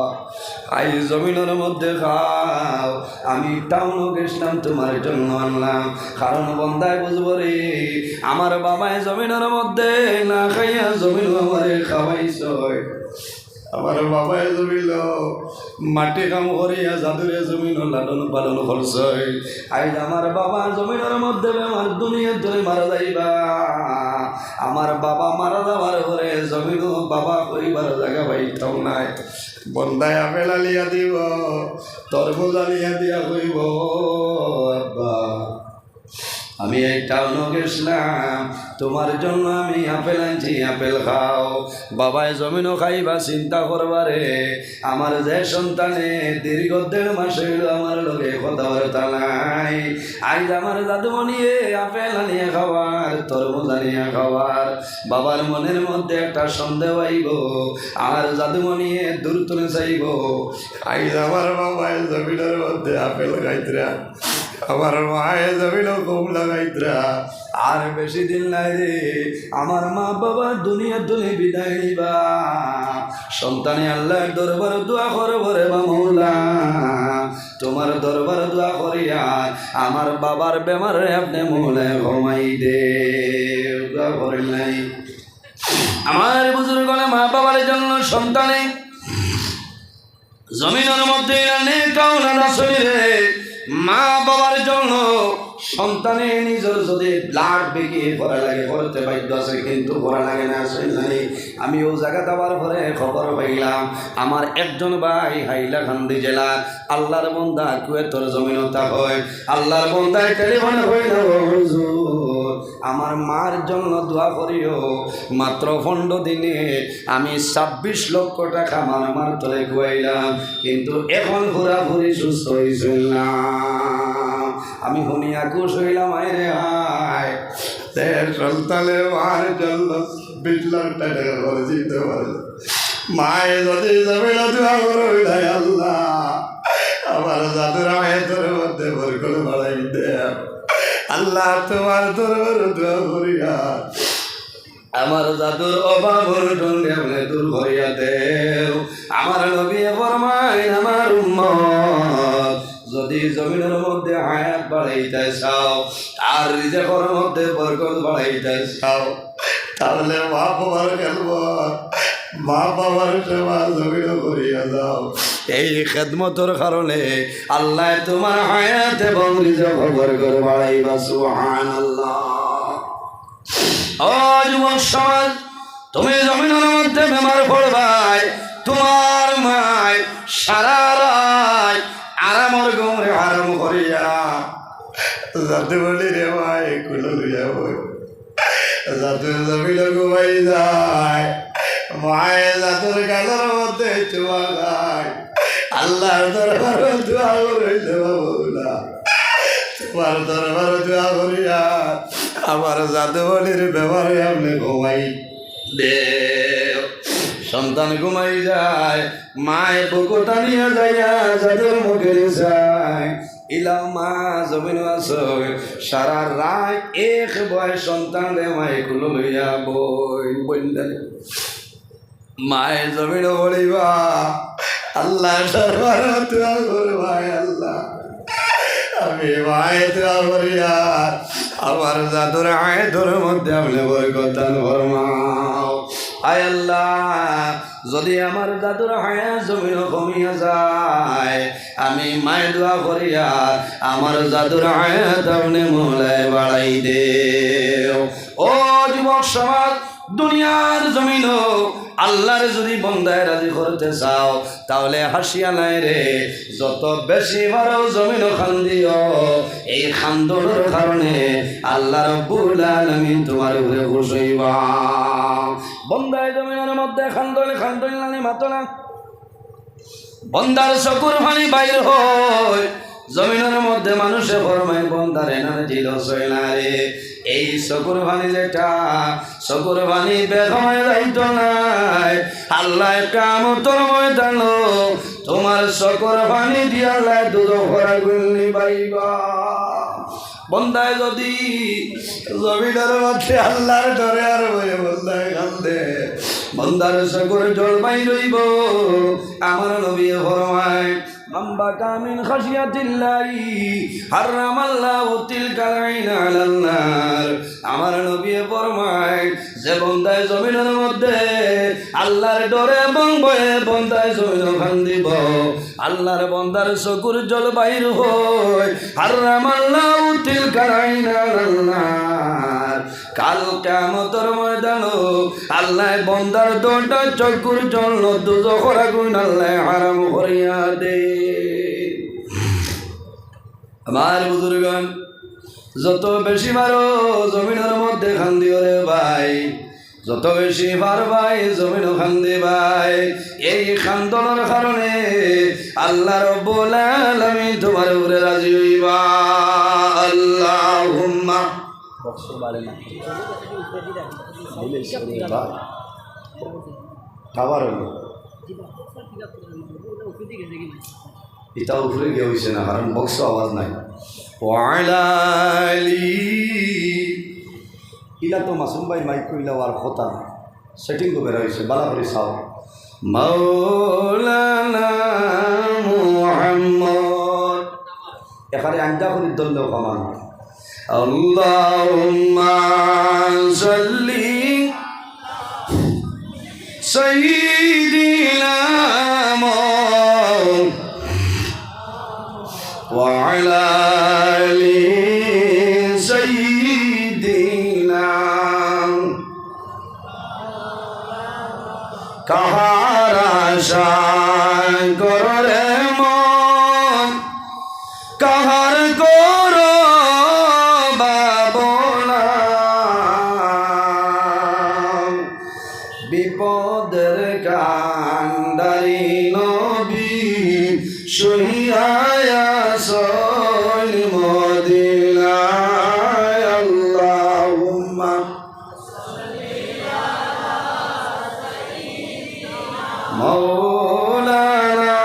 আই জমিনের মধ্যে খাও, আমি টাউনও গেছিলাম তোমার জন্য আনলাম, কারণ বন্দায় বুঝবো রে আমার বাবায় জমিনের মধ্যে না খাইয়া জমিন আমারে খাওয়াইছ, আমার বাবায় জমিল মাটি কাম করিয়া জাদুরে জমিন লালন পালন করছে, আইজ আমার বাবা জমিনের মধ্যে আমার দুনিয়ার ধরে মারা যাইবা, আমার বাবা মারা যাওয়ার পরে জমিন বাবা করিবার জায়গা পাইতাম নাই, বন্দায় আপেল আলিয়া দিব, তরমুজ আলিয়া দিয়া কইব আব্বা আমি এই টাউনও গেছিলাম তোমার জন্য, আমি আপেল আনছি আপেল খাও, বাবায় জমিনও খাইবা চিন্তা করবারে আমার যে সন্তানে দীর্ঘ 1.5 মাস হইল আমার লোকে কথাবার্তা নাই, আজ আমার দাদুমণিয়ে আপেল আনিয়া খাওয়ার তরমুজ আনিয়া খাওয়ার বাবার মনের মধ্যে একটা সন্দেহ আইব আর দাদুমণিয়ে দূর তুলে চাইব, আজ আমার বাবায় জমিনের মধ্যে আপেল খাইতরা, আমার মায়ে জমিন কম লাগাইতরা, আর বেশি দিন নাই রে আমার মা বাবা দুনিয়া তুলে বিদায় নিবা, সন্তানে আল্লাহর দরবার দোয়া করবো রে মাওলা তোমার দরবার দোয়া করিয়া আমার বাবার বেমারে আপনি মৌলা ঘুমাই দে, দোয়া করেন নাই আমার বুজুর্গণে মা বাবার জন্য সন্তানে জমিনের মধ্যে মা বাবার জন্য সন্তানে নিজের যদি ব্লাড বেঁকিয়ে পড়া লাগে পড়তে বাধ্য আছে, কিন্তু পড়া লাগে না নাই। আমি ও জায়গা যাওয়ার পরে খবর পাইলাম আমার একজন ভাই হাইলাকান্দি জেলার আল্লাহর বন্দা কুয়েতর জমিনতা হয়, আল্লাহর বন্দায় টেলিফোনে হইল হুজুর আমার মার জন্য দোয়া করিও, মাত্র 15 দিনে আমি 26 লক্ষ টাকা মার তলে খুয়াইলাম, কিন্তু এখন ঘোরাঘুরি সুস্থ হয়েছিল না। আমি শুনিয়া খুশ হইলাম আইরে হায় সন্তানে মার জন্য 20 লাখ টাকা খরচ দিতে পারে, মায়ে যদি জমিন দোয়া করে আল্লাহ আমার জাদুরা তোর মধ্যে বরকত বাড়াই দে, আল্লাহ তোমার দরবার দোয়া করিয়া আমার জাদুর অভাব দূর করিয়া দেও, আমার নবী ফরমায় আমার উম্মত যদি জমিনের মধ্যে হায়াত বাড়াইতে চাও আর রিজেকের মধ্যে বরকত বাড়াইতে চাও তাহলে মা বাবার খেলব, মা বাবার সেবা জমিন করিয়া যাও, এই খেদমতের কারণে আল্লাহ তোমার হায়াত এবং রিজেক বরকত বাড়াইবা সুবহানাল্লাহ। ও যুবক সমাজ তুমি জমিনের মধ্যে বেমার পড়বাই, তোমার মায় সারা রাত আরামর গমরে আরাম করিয়া যাতে বলি রে ভাই কুলো লইয়া বই যাতে জমিন ঘুমাই যায়, মায়ে জাতুর গালের মধ্যে চুয়া যায়, আল্লাহর দরবার দোয়া করিলে বাবুলা তোমার দরবার দোয়া করিয়া আমার জাদু বলির ব্যবহারে আপনি ঘুমাই দে, সন্তান ঘুমাই যায়, মায়ের বুকুটা নিয়ে যাইয়া জাদুর মুখে যায়, ইলা মা জমিন আছো সারা রাত এক বয় সন্তান রে মায়ে কুলো লইয়া বই বললেন মায়ের জমিন বলিবা আল্লাহ দরবার দোয়া করবাই, আল্লাহ আমি মায়েরা করিয়া আমার জাদুর আয়াতের মধ্যে আপনি বরকত দান ফরমাও। আয় আল্লাহ, যদি আমার দাদুর হায়া জমিন কমিয়া যায়, আমি মায়ের দোয়া করিয়া আমার জাদুর হায়াত আপনি মোলায় বাড়াই দে। ও যুবক সমাজ, দুনিয়ার জমিন আল্লাহর যদি বন্দায় রাজি করতে চাও, তাহলে হাসিয়া নাই রে, যত বেশি বারো জমিন খান্দিও, এই খান্দনের কারণে আল্লাহ রাব্বুল আলামিন তোমার উপরে খুশ হইবা। বন্দায় জমিনের মধ্যে খান্দন মাতো না, বন্দার চকুর পানি বাইর হয়, জমিনের মধ্যে মানুষে ফরমায় বন্দার এনার্জি লস হয় না রে। এই চকুর পানি যেটা, চকুর পানি বের হয়ে যাইত নাই, আল্লাহ কিয়ামতের ময়দানে তোমার চকুর পানি দিয়ে আল্লাহ দুধ ভরা গুলি পাইবা। বন্দায় যদি জমিনের মধ্যে আল্লাহর ডরে আর বয়ে বন্দায় কান্দে, বন্দার চকুর জল পাই রইব। আমার নবী ফরমায় মাম্বা কামিন খাশিয়াতিল্লাহি হারামাল্লাহু তিলকাল আইনা আলান নার। আমার নবী ফরমায় যে বন্দায় জমিনের মধ্যে আল্লাহর ডরে এবং ভয়ে বন্দায় জমিন কান্দিব, আল্লাহর বন্দার চকুর জল বাইর হয়, হারামাল্লাহু তিলকাল আইনা আলান নার। কাল কিয়ামতের ময়দানে আল্লাহ বন্দার দুটো চকুর জল দুজখের আগুন আল্লাহ হারাম করিয়া দে। আমার বুজুর্গণ, যত বেশি মারো জমিনের মধ্যে খান্দিও রে ভাই, যত বেশি পারবাই জমিন খান্দি ভাই। এই খান্দনের কারণে আল্লাহ রাব্বুল আলামিন তোমার উপরে রাজি হইবা। আল্লাহুম্মা খাবার হলো এটা উপরে গিয়ে হয়েছে না, কারণ বক্স আওয়াজ নাই। ইলা তো মাসুম ভাই মাইক কইলা আর কথা সেটিং তো বের হয়েছে, বালা করে চাও। মাওলানা মুহাম্মদ এখানে আঞ্জা করে ধরলেও কমান। আল্লাহুম্মা সাল্লি সাইয়্যিদিনা ওয়া আলা আলি সাইয়্যিদিনা। কাহার আশা করে মন, কাহার করো বাবনা, বিপদের কান্ডারি নবী সহিয়া সল মদিনায়। আল্লাহুম্মা মাওলানা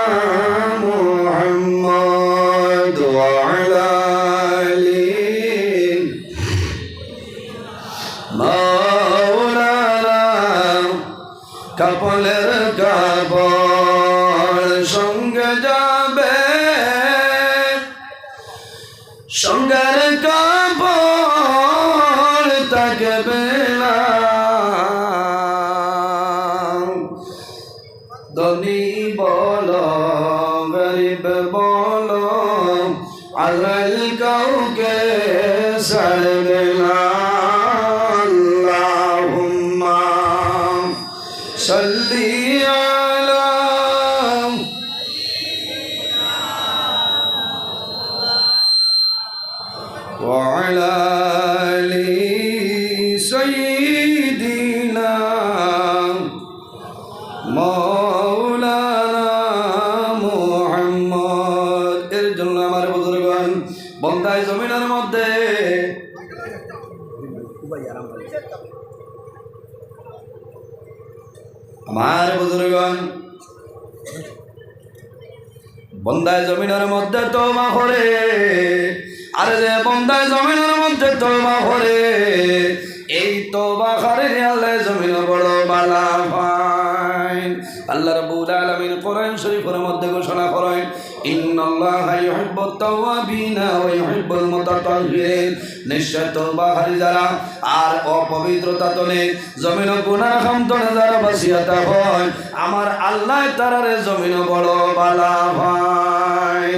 মুহাম্মদ ওয়া আলা আলি মাওলানা। কাপলের কাপড় সঙ্গে যাবে, সঙ্গের কাপড় থাকবে না। ধনী বলো গরিব বলো আল্লাহ কাউকে ছাড়বে না। আল্লাহুম্মা সাল্লি আলা ওয়া আলা আলি সাইয়্যিদিনা মাওলানা মুহাম্মদ। এর জন্য আমার বুজুর্গণ, বন্দায় জমিনের মধ্যে আমার বুজুর্গণ, বন্দায় জমিনের মধ্যে তওবা করে, আর যে বন্দায় জমিনের মধ্যে তওবা করে, এই তওবা করে আল্লাহ জমিন বড় বালা পায়। আল্লাহ রাব্বুল আলামিন কোরআন শরীফের মধ্যে ঘোষণা করেন, ইন্ন ইন্নাল্লাহা ইউহিব্বুত তাওয়াবিনা ওয়া ইউহিব্বুল মুতাতাহহিরিন। নিশ্চয় তওবাকারী যারা আর অপবিত্রতা তনে জমিন গুনাহ খামতনে যারা বাসিয়াতা হয়, আমার আল্লাহ তারারে জমিন বড় বালা ভাই।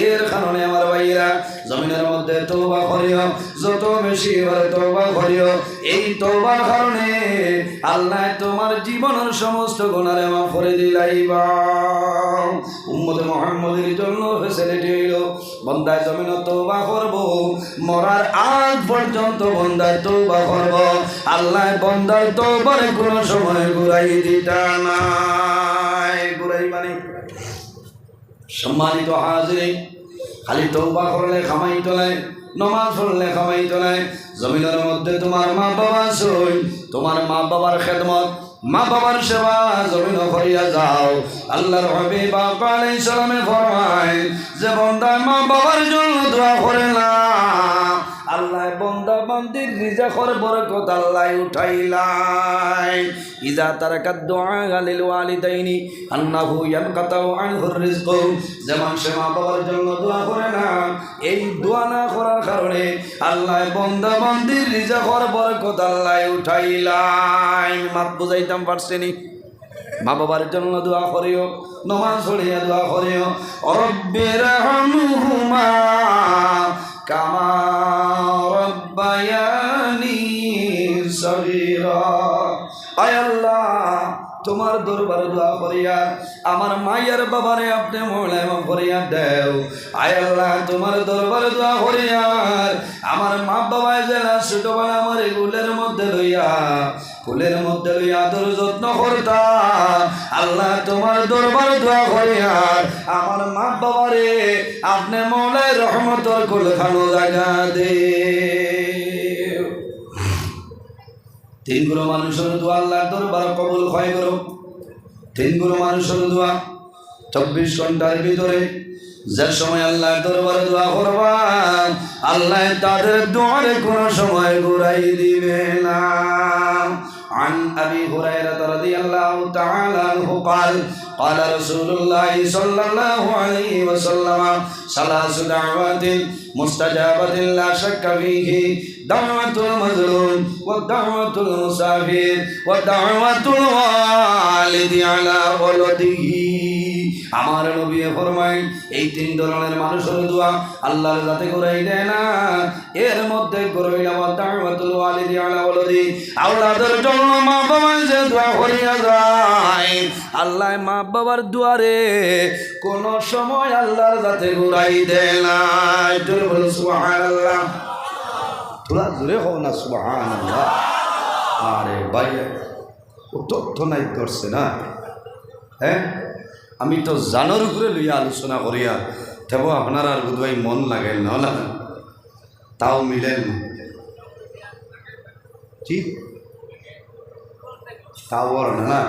এর কারণে আমার ভাইরা জমিনের মধ্যে তওবা করিও, যত বেশি এবারে তওবা করিও। এই তওবার কারণে আল্লাহ তোমার জীবনের সমস্ত গুনাহ মাফ করে দিলাইবা। উম্মতে মুহাম্মদের জন্য ফেসিলিটি হইল বান্দায় জমিন তওবা করব, মরার আগ পর্যন্ত বান্দায় তওবা করব। আল্লাহ বান্দার তওবারে কোনো সময় ঘুরাই দিতা নাই। ঘুরাই মানে সম্মানিত হাজিরিন, খালি তওবা করলে খামাইতো নাই, নমাজ পড়লে খামাইতো নাই। জমিনের মধ্যে তোমার মা বাবা আছে, তোমার মা বাবার খেদমত, মা বাবার সেবা জমিন করিয়া যাও। আল্লাহর হাবিব আলাইহিস সালামে ফরমায় যে বান্দা মা বাবার জন্য দোয়া করে না, আল্লাহ বান্দা বান্দির রিজকের বরকত আল্লাহ উঠাইলাই। ইজা তারাকাদ দুআ লিল ওয়ালিদাইনি আন্নাহু ইয়ানকাতাউ আনহুর রিজকু। যেমন সে মা বাবার জন্য দোয়া করে না, এই দোয়া না করার কারণে আল্লাহ বান্দা বান্দির রিজকের বরকত আল্লাহ উঠাইলাই। মাত বুঝাইতাম পারছেনি? মা বাবার জন্য দোয়া করিও, নমাজ পড়িয়া দোয়া করিও, রব্বিরহামহুমা কামা রব্বায়ানি সগীরা। আয় আল্লাহ, তোমার দরবারে দোয়া করিয়া আমার মায়ের বাবারে আপনি মৌলায় মাফ করিয়া দেও। আয় আল্লাহ, তোমার দরবারে দোয়া করিয়া আমার মা বাবায় যারা ছোটবেলা আমার কুলের মধ্যে লইয়া আদর যত্ন করতা, আল্লাহ তোমার দরবারে দোয়া করিয়া আমার মা বাবারে আপনি মৌলায় রহমতর কুলখানো জায়গা দে। তিনগুলো মানুষের দোয়া আল্লাহর দরবার কবুল হয় করো। তিনগুলো মানুষের দোয়া 24 ঘন্টার ভিতরে যে সময় আল্লাহর দরবারে দোয়া করবা, আল্লাহ তাদের দোয়ারে কোনো সময় ঘুরাই দিবে না। عن أبي هريرة رضي الله تعالى عنه قال قال رسول الله صلى الله عليه وسلم ثلاث دعوات مستجابة لا شك فيه دعوة المظلوم والدعوة المسافر والدعوة الوالد على ولده। আমার নবী ফরমায় এই তিন ধরনের মানুষের দোয়া আল্লাহর যাতে করাই দেয় না। এর মধ্যে করইলাম দাওয়াতুল ওয়ালিদি আলা ওয়ালাদি, আওলাদের জন্য মা বাবার যে দোয়া করিয়া যায়, আল্লাহ মা বাবার দুয়ারে কোন সময় আল্লাহর যাতে ঘুরাই দেয় না। জোরে বলো সুবহানাল্লাহ। তোরা জোরে হও না সুবহানাল্লাহ। আরে ভাই, ও তথ্য নাই করছে না? হ্যাঁ, আমি তো জানোর উপরে লইয়া আলোচনা করিয়া তেব আপনার আর বোধহয় মন লাগেন না, তাও মিলেন ঠিক তাও না।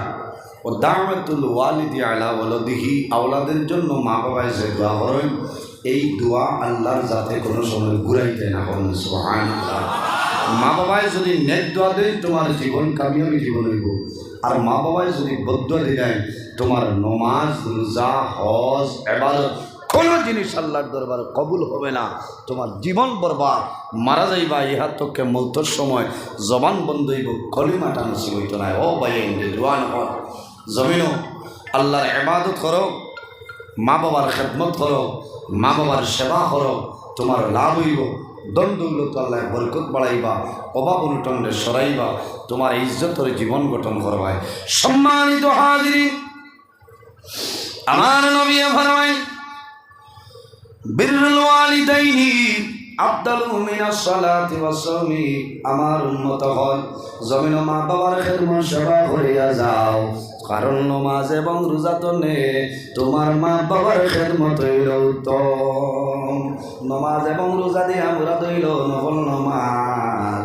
ও দাওয়াতুল ওয়ালিদি আলা ওয়ালাদিহি, আওলাদের জন্য মা বাবায় যে দোয়া করেন, এই দোয়া আল্লাহর যাতে কোনো সময় ঘুরাইতে না করেন। সুবহানাল্লাহ। মা বাবায় যদি নেক দোয়া দেয় তোমার জীবন কামিয়াবি জীবন হইব, আর মা বাবায় যদি বদদোয়া দেয় তোমার নমাজ রোজা হজ ইবাদত কোনো জিনিস আল্লাহর দরবারে কবুল হবে না, তোমার জীবন বরবাদ, মারা যাইবা। ইহার তোকে মৌতর সময় জবান বন্ধ হইব, কলিমাটা নসিব হইত না। ও ভাই, দোয়া নকর, জমিনও আল্লাহর ইবাদত করো, মা বাবার খেদমত করো, মা বাবার সেবা করো, তোমার লাভ হইব। দ্বন্দ্ব হইল তো আল্লাহ বরকত বাড়াইবা, অভাব অনুটনে সরাইবা, তোমার ইজ্জতের জীবন গঠন করবায়। সম্মানিত হাজিরিন, আমার নবী ফরমায় বিররুল ওয়ালিদাইনি আফদালু মিনাস সালাতি ওয়াস সাওমি। আমার উম্মত হয় জমিন মা বাবার খেদমত সেবা করিয়া যাও, কারণ নমাজ এবং রোজা তনে তোমার মা বাবার খেদমত হইল উত্তম। নমাজ এবং রোজা দিয়ে আমরা দইল নফল নমাজ,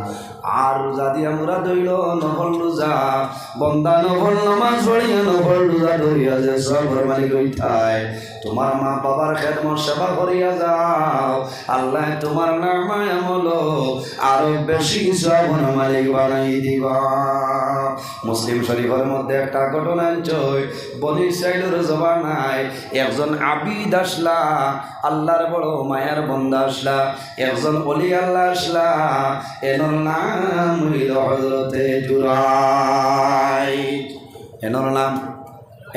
আর রোজা দিয়া মুরা ধইল নফল রোজা বন্দা নফল নামাজ পড়িয়া নফল রোজা ধরিয়া যে সবর মালিক হইতায় তোমার মা বাবার খেদমত সেবা করিয়া যাও আল্লাহ তোমার নামায় আমল আরো বেশি সবর মালিক বানাই দিবা। মুসলিম শরীফের মধ্যে একটা ঘটনা চই বনি ইসরাইলের জবানায় একজন আবিদ আসলা আল্লাহর বড় মায়ার বন্দা আসলা একজন ওলি আল্লাহ আসলা এনর নাম হইল হযরতে জুরাই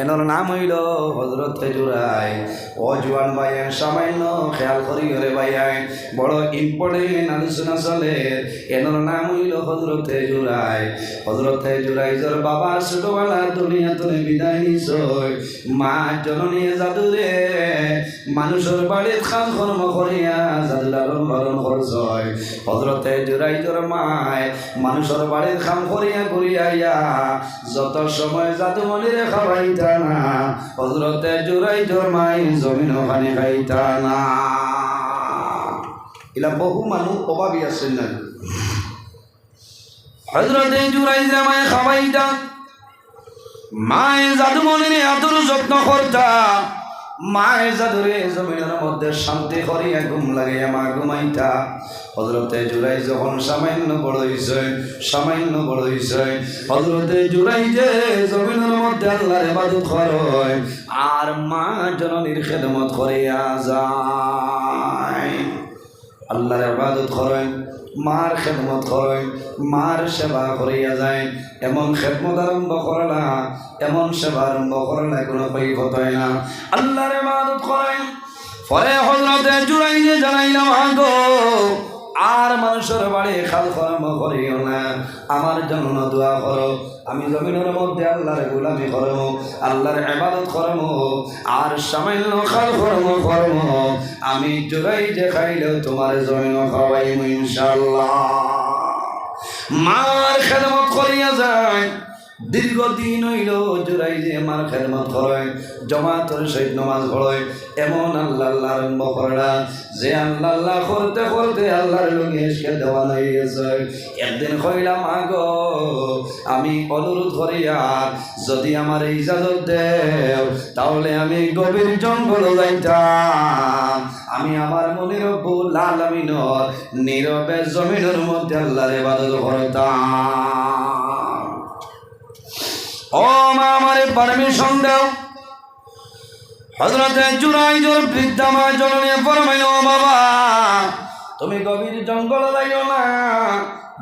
এনর নাম হইল হযরতে জুরাই। ও জোয়ান ভাইয়া সামান্য খেয়াল করি রে ভাইয়া বড় ইম্পর্টেন্ট আলোচনা চলে। এনর নাম হইল হযরতে জুরাই। হযরতে জুরাই যার বাবা ছোটবেলা দুনিয়া তুলে বিদায় নিছয় মা জননী জাদুরে মানুষের বাড়ির খান কর্ম করিয়া জাদু লালন পালন করছয়। হযরতে জুরাই যার মায় মানুষের বাড়ির খাম করিয়া করিয়া যত সময় জাদু মনিরে খাওয়াইতা না হযরতে জুরাই যার মাই জমিন ওখানে খাইতা না। এলা বহু মানুষ অভাবী আছেন না। হযরতে জুরাই যে মায় খাওয়াইতা মায় জাদুমণিরে আদর যত্ন করতা মায় জাদুরে জমিনের মধ্যে শান্তি করিয়া ঘুম লাগাইয়া মা ঘুমাইতা। হযরতে জুরাই যখন সামান্য বড় হইছে হযরতে জুরাই যে জমিনের মধ্যে আল্লাহর ইবাদত করে আর মা জননীর খেদমত করিয়া যায়। আল্লাহর ইবাদত করেন মার খেদমত করেন মার সেবা করিয়া যায়। এমন খেদমত আরম্ভ করলা এমন সেবা আরম্ভ করলা কোনো কৈফত হয় না। আল্লাহর ইবাদত করেন পরে হযরতে জুরাই যে জানাইলাম আগো আর মানুষের বাড়ি খাল কর্ম করিও না আমার জন্য দোয়া করো। আমি জমিনের মধ্যে আল্লাহর গোলামি করব আল্লাহর ইবাদত করব আর সামান্য খাল কর্ম করব আমি জুরাই যে খাইলেও তোমার জমিন খাওয়াইব ইনশাআল্লাহ। মার খেদমত করিয়া যায় দীর্ঘদিন হইল জুরাই যে মার খেদমত করে জমাতের সহিত নামাজ পড়ে এমন আল্লাহ আরম্ভ করলা যে আল্লাহ করতে করতে আল্লাহর লগে এসে দেওয়া হয়ে গেছে। একদিন কইলাম আগো আমি অনুরোধ করিয়া যদি আমার ইজাজত দেও তাহলে আমি গভীর জঙ্গল যাইতাম আমি আমার মনির রব্বুল আলামিনের নীরবে জমিনের মধ্যে আল্লাহর ইবাদত করতাম। ও মা আমারে পারমিশন দাও। হযরতে জুরাই জোর বৃদ্ধা মা জননী ফরমাইল বাবা তুমি গভীর জঙ্গল যাইও না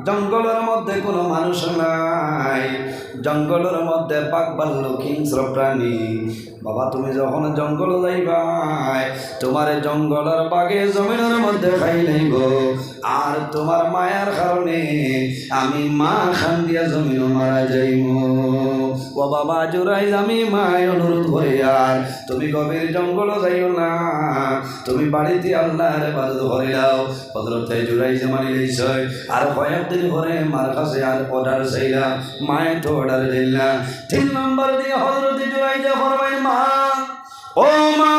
জঙ্গলের মধ্যে কোনো মানুষ নাই জঙ্গলের মধ্যে পাক ভাল্লুক হিংস্র প্রাণী। বাবা তুমি যখন জঙ্গল যাইবাই তোমার জঙ্গলের বাগে জমিনের মধ্যে খাই নাইব আর তোমার মায়ার কারণে আমি মা খান দিয়া জমিন মারা যাইব। ও বাবা জুরাই আমি মায় অনুরোধ করি আর তুমি গভীর জঙ্গল যাইও না তুমি বাড়িতে আল্লাহর ইবাদত করে দাও। হযরতে জুরাই যে মানি লইছে আর কয়েকদিন পরে মার কাছে আর অর্ডার চাইলাম মায় তো অর্ডার দিল না। 3 নম্বর দিয়ে হযরতে জুরাই যে ফরমাই মা ও মা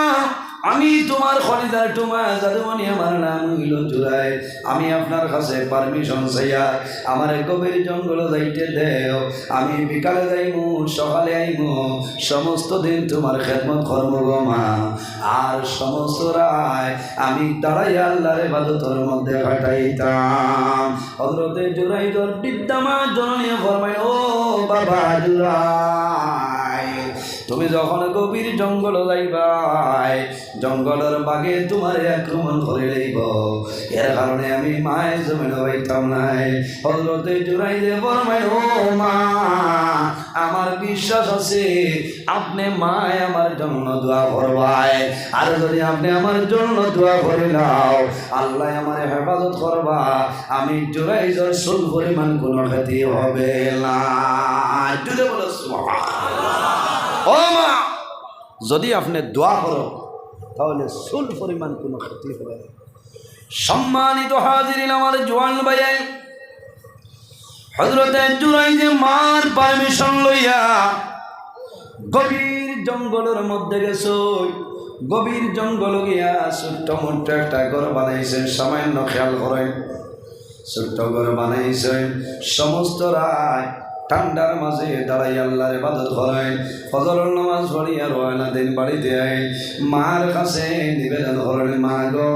আমি তোমার খলিদার টুমা জাদুমণি আমার নাম হইল জুরাই আমি আপনার কাছে পারমিশন চাইয়া আমার গভীর জঙ্গল যাইতে দেও আমি বিকালে যাইমু সকালে আইমু সমস্ত দিন তোমার খেদমত করব গো মা আর সমস্ত রায় আমি দাঁড়াই আল্লাহর ইবাদতের মধ্যে কাটাইতাম। হযরতে জুরাই তোর বৃদ্ধা মা জননী ফরমায় ও বাবা জুরাই তুমি যখন গভীর জঙ্গল যাইবাই জঙ্গলের বাগে তোমার আক্রমণ করে লইব এর কারণে আমি মায়ের জমিন হইতাম নাই। হযরতে জুরাই যে ফরমায় ও মা আমার বিশ্বাস আছে আপনি মায় আমার জন্য দোয়া করবাই আর যদি আপনি আমার জন্য দোয়া করে নাও আল্লাহ আমার হেফাজত করবা আমি জুরাই জোর সুল পরিমাণ কোনো ক্ষতি হবে না। যদি বলো ও মা যদি আপনি দোয়া করো তাহলে সুল পরিমাণ কোনো ক্ষতি হবে না। সম্মানিত হাজিরিন আমার জওয়ান ভাই হযরতে জুরাই যে মার পারমিশন লইয়া গভীর জঙ্গলের মধ্যে গেছো গভীর জঙ্গল গিয়া ছোট্ট মোট্ট একটা ঘর বানাইছে সামান্য খেয়াল করেন ছোট্ট ঘর বানাইছেন, সমস্ত রাত ঠান্ডার মাঝে দাঁড়াই আল্লাহর ইবাদত করেন, ফজরের নামাজ পড়িয়া রওনা দিন বাড়িতে আই মার কাছে নিবেদন করেন, মা গো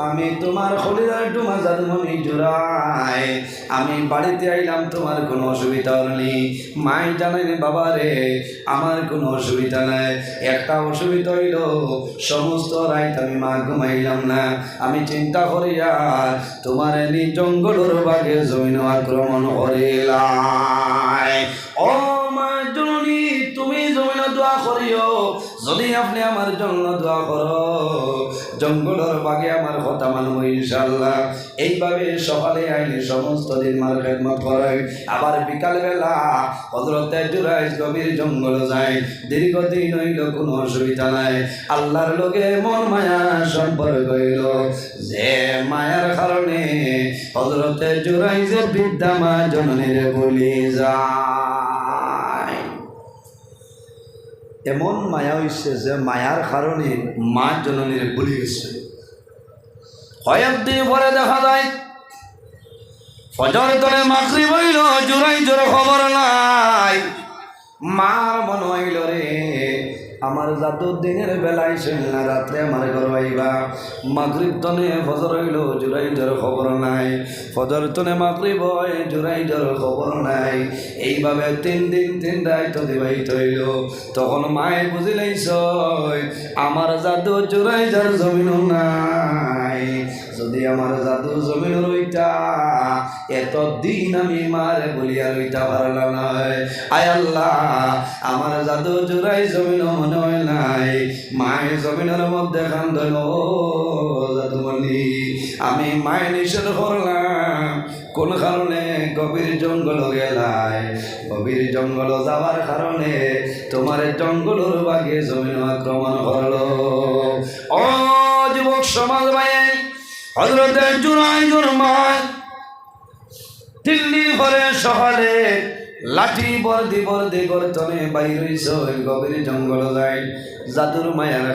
আমি তোমার খলিলার ডুমা জাদুমণি জুরাই, আমি বাড়িতে আইলাম, তোমার কোনো অসুবিধা নেই। মাই জানাইনি বাবা রে আমার কোনো অসুবিধা নাই, একটা অসুবিধা হইল সমস্ত রাত আমি মা ঘুমাইলাম না, আমি চিন্তা করিয়া তোমার এনি জঙ্গলের বাগে জৈন আক্রমণ করিলাই। ও মা জননী তুমি জমিন দোয়া করিও, যদি আপনি আমার জন্য দোয়া করো জঙ্গলের বাগে আমার কথা মানব ইনশাল্লাহ। এইভাবে সকালে আইলে সমস্ত দিন মার খেদমত করে, আবার বিকালবেলা হযরতে জুরাইজ গভীর জঙ্গল যায়, দীর্ঘদিন হইল কোনো অসুবিধা নাই, আল্লাহর লগে মন মায়া সম্পর্ক হইল, যে মায়ার কারণে হযরতে জুরাইজের বৃদ্ধা মা জননীর বলি যায়। এমন মায়া হইছে যে মায়ার কারণে মা জননীর ভুলে গেছে। কয়েকদিন পরে দেখা যায় ফজর তলে মাগরিব হইল, জুরাইজের খবর নাই। মার মন হইল রে আমার জাদু দিনের বেলায় ছিল না, রাত্রে আমার ঘর আইবা, মাগরিব তনে ফজর হইল জুরাইজের খবর নাই, ফজর তনে মাগরিব হয় জুরাইজের খবর নাই। এইভাবে 3 দিন 3 রাত অতিবাহিত হইল। তখন মায়ে বুঝিলাইছ আমার জাদু জুরাইজের জমিন নাই, যদি আমার জাদু জমিন রইতা এত দিন আমি মারে বলিয়া রইতা পারলাম নয়। আয় আল্লাহ আমার জাদু জুরাই জমিন মনে হয় নাই, মায়ের জমিনের মধ্যে কান্দন জাদুমণি, আমি মায়ের নিষেধ করলাম কোন কারণে গভীর জঙ্গল গেলাই, গভীর জঙ্গল যাওয়ার কারণে তোমার জঙ্গলের বাগে জমিন আক্রমণ করলো। ও যুবক সমাজ ভাই, হযরতে জুরাইজের মা 3 দিন পরে সকালে লাঠি বর্দি বর্দি গর্তনে বাইর হইছ, গভীর জঙ্গল যায়, জাদুর মায়ার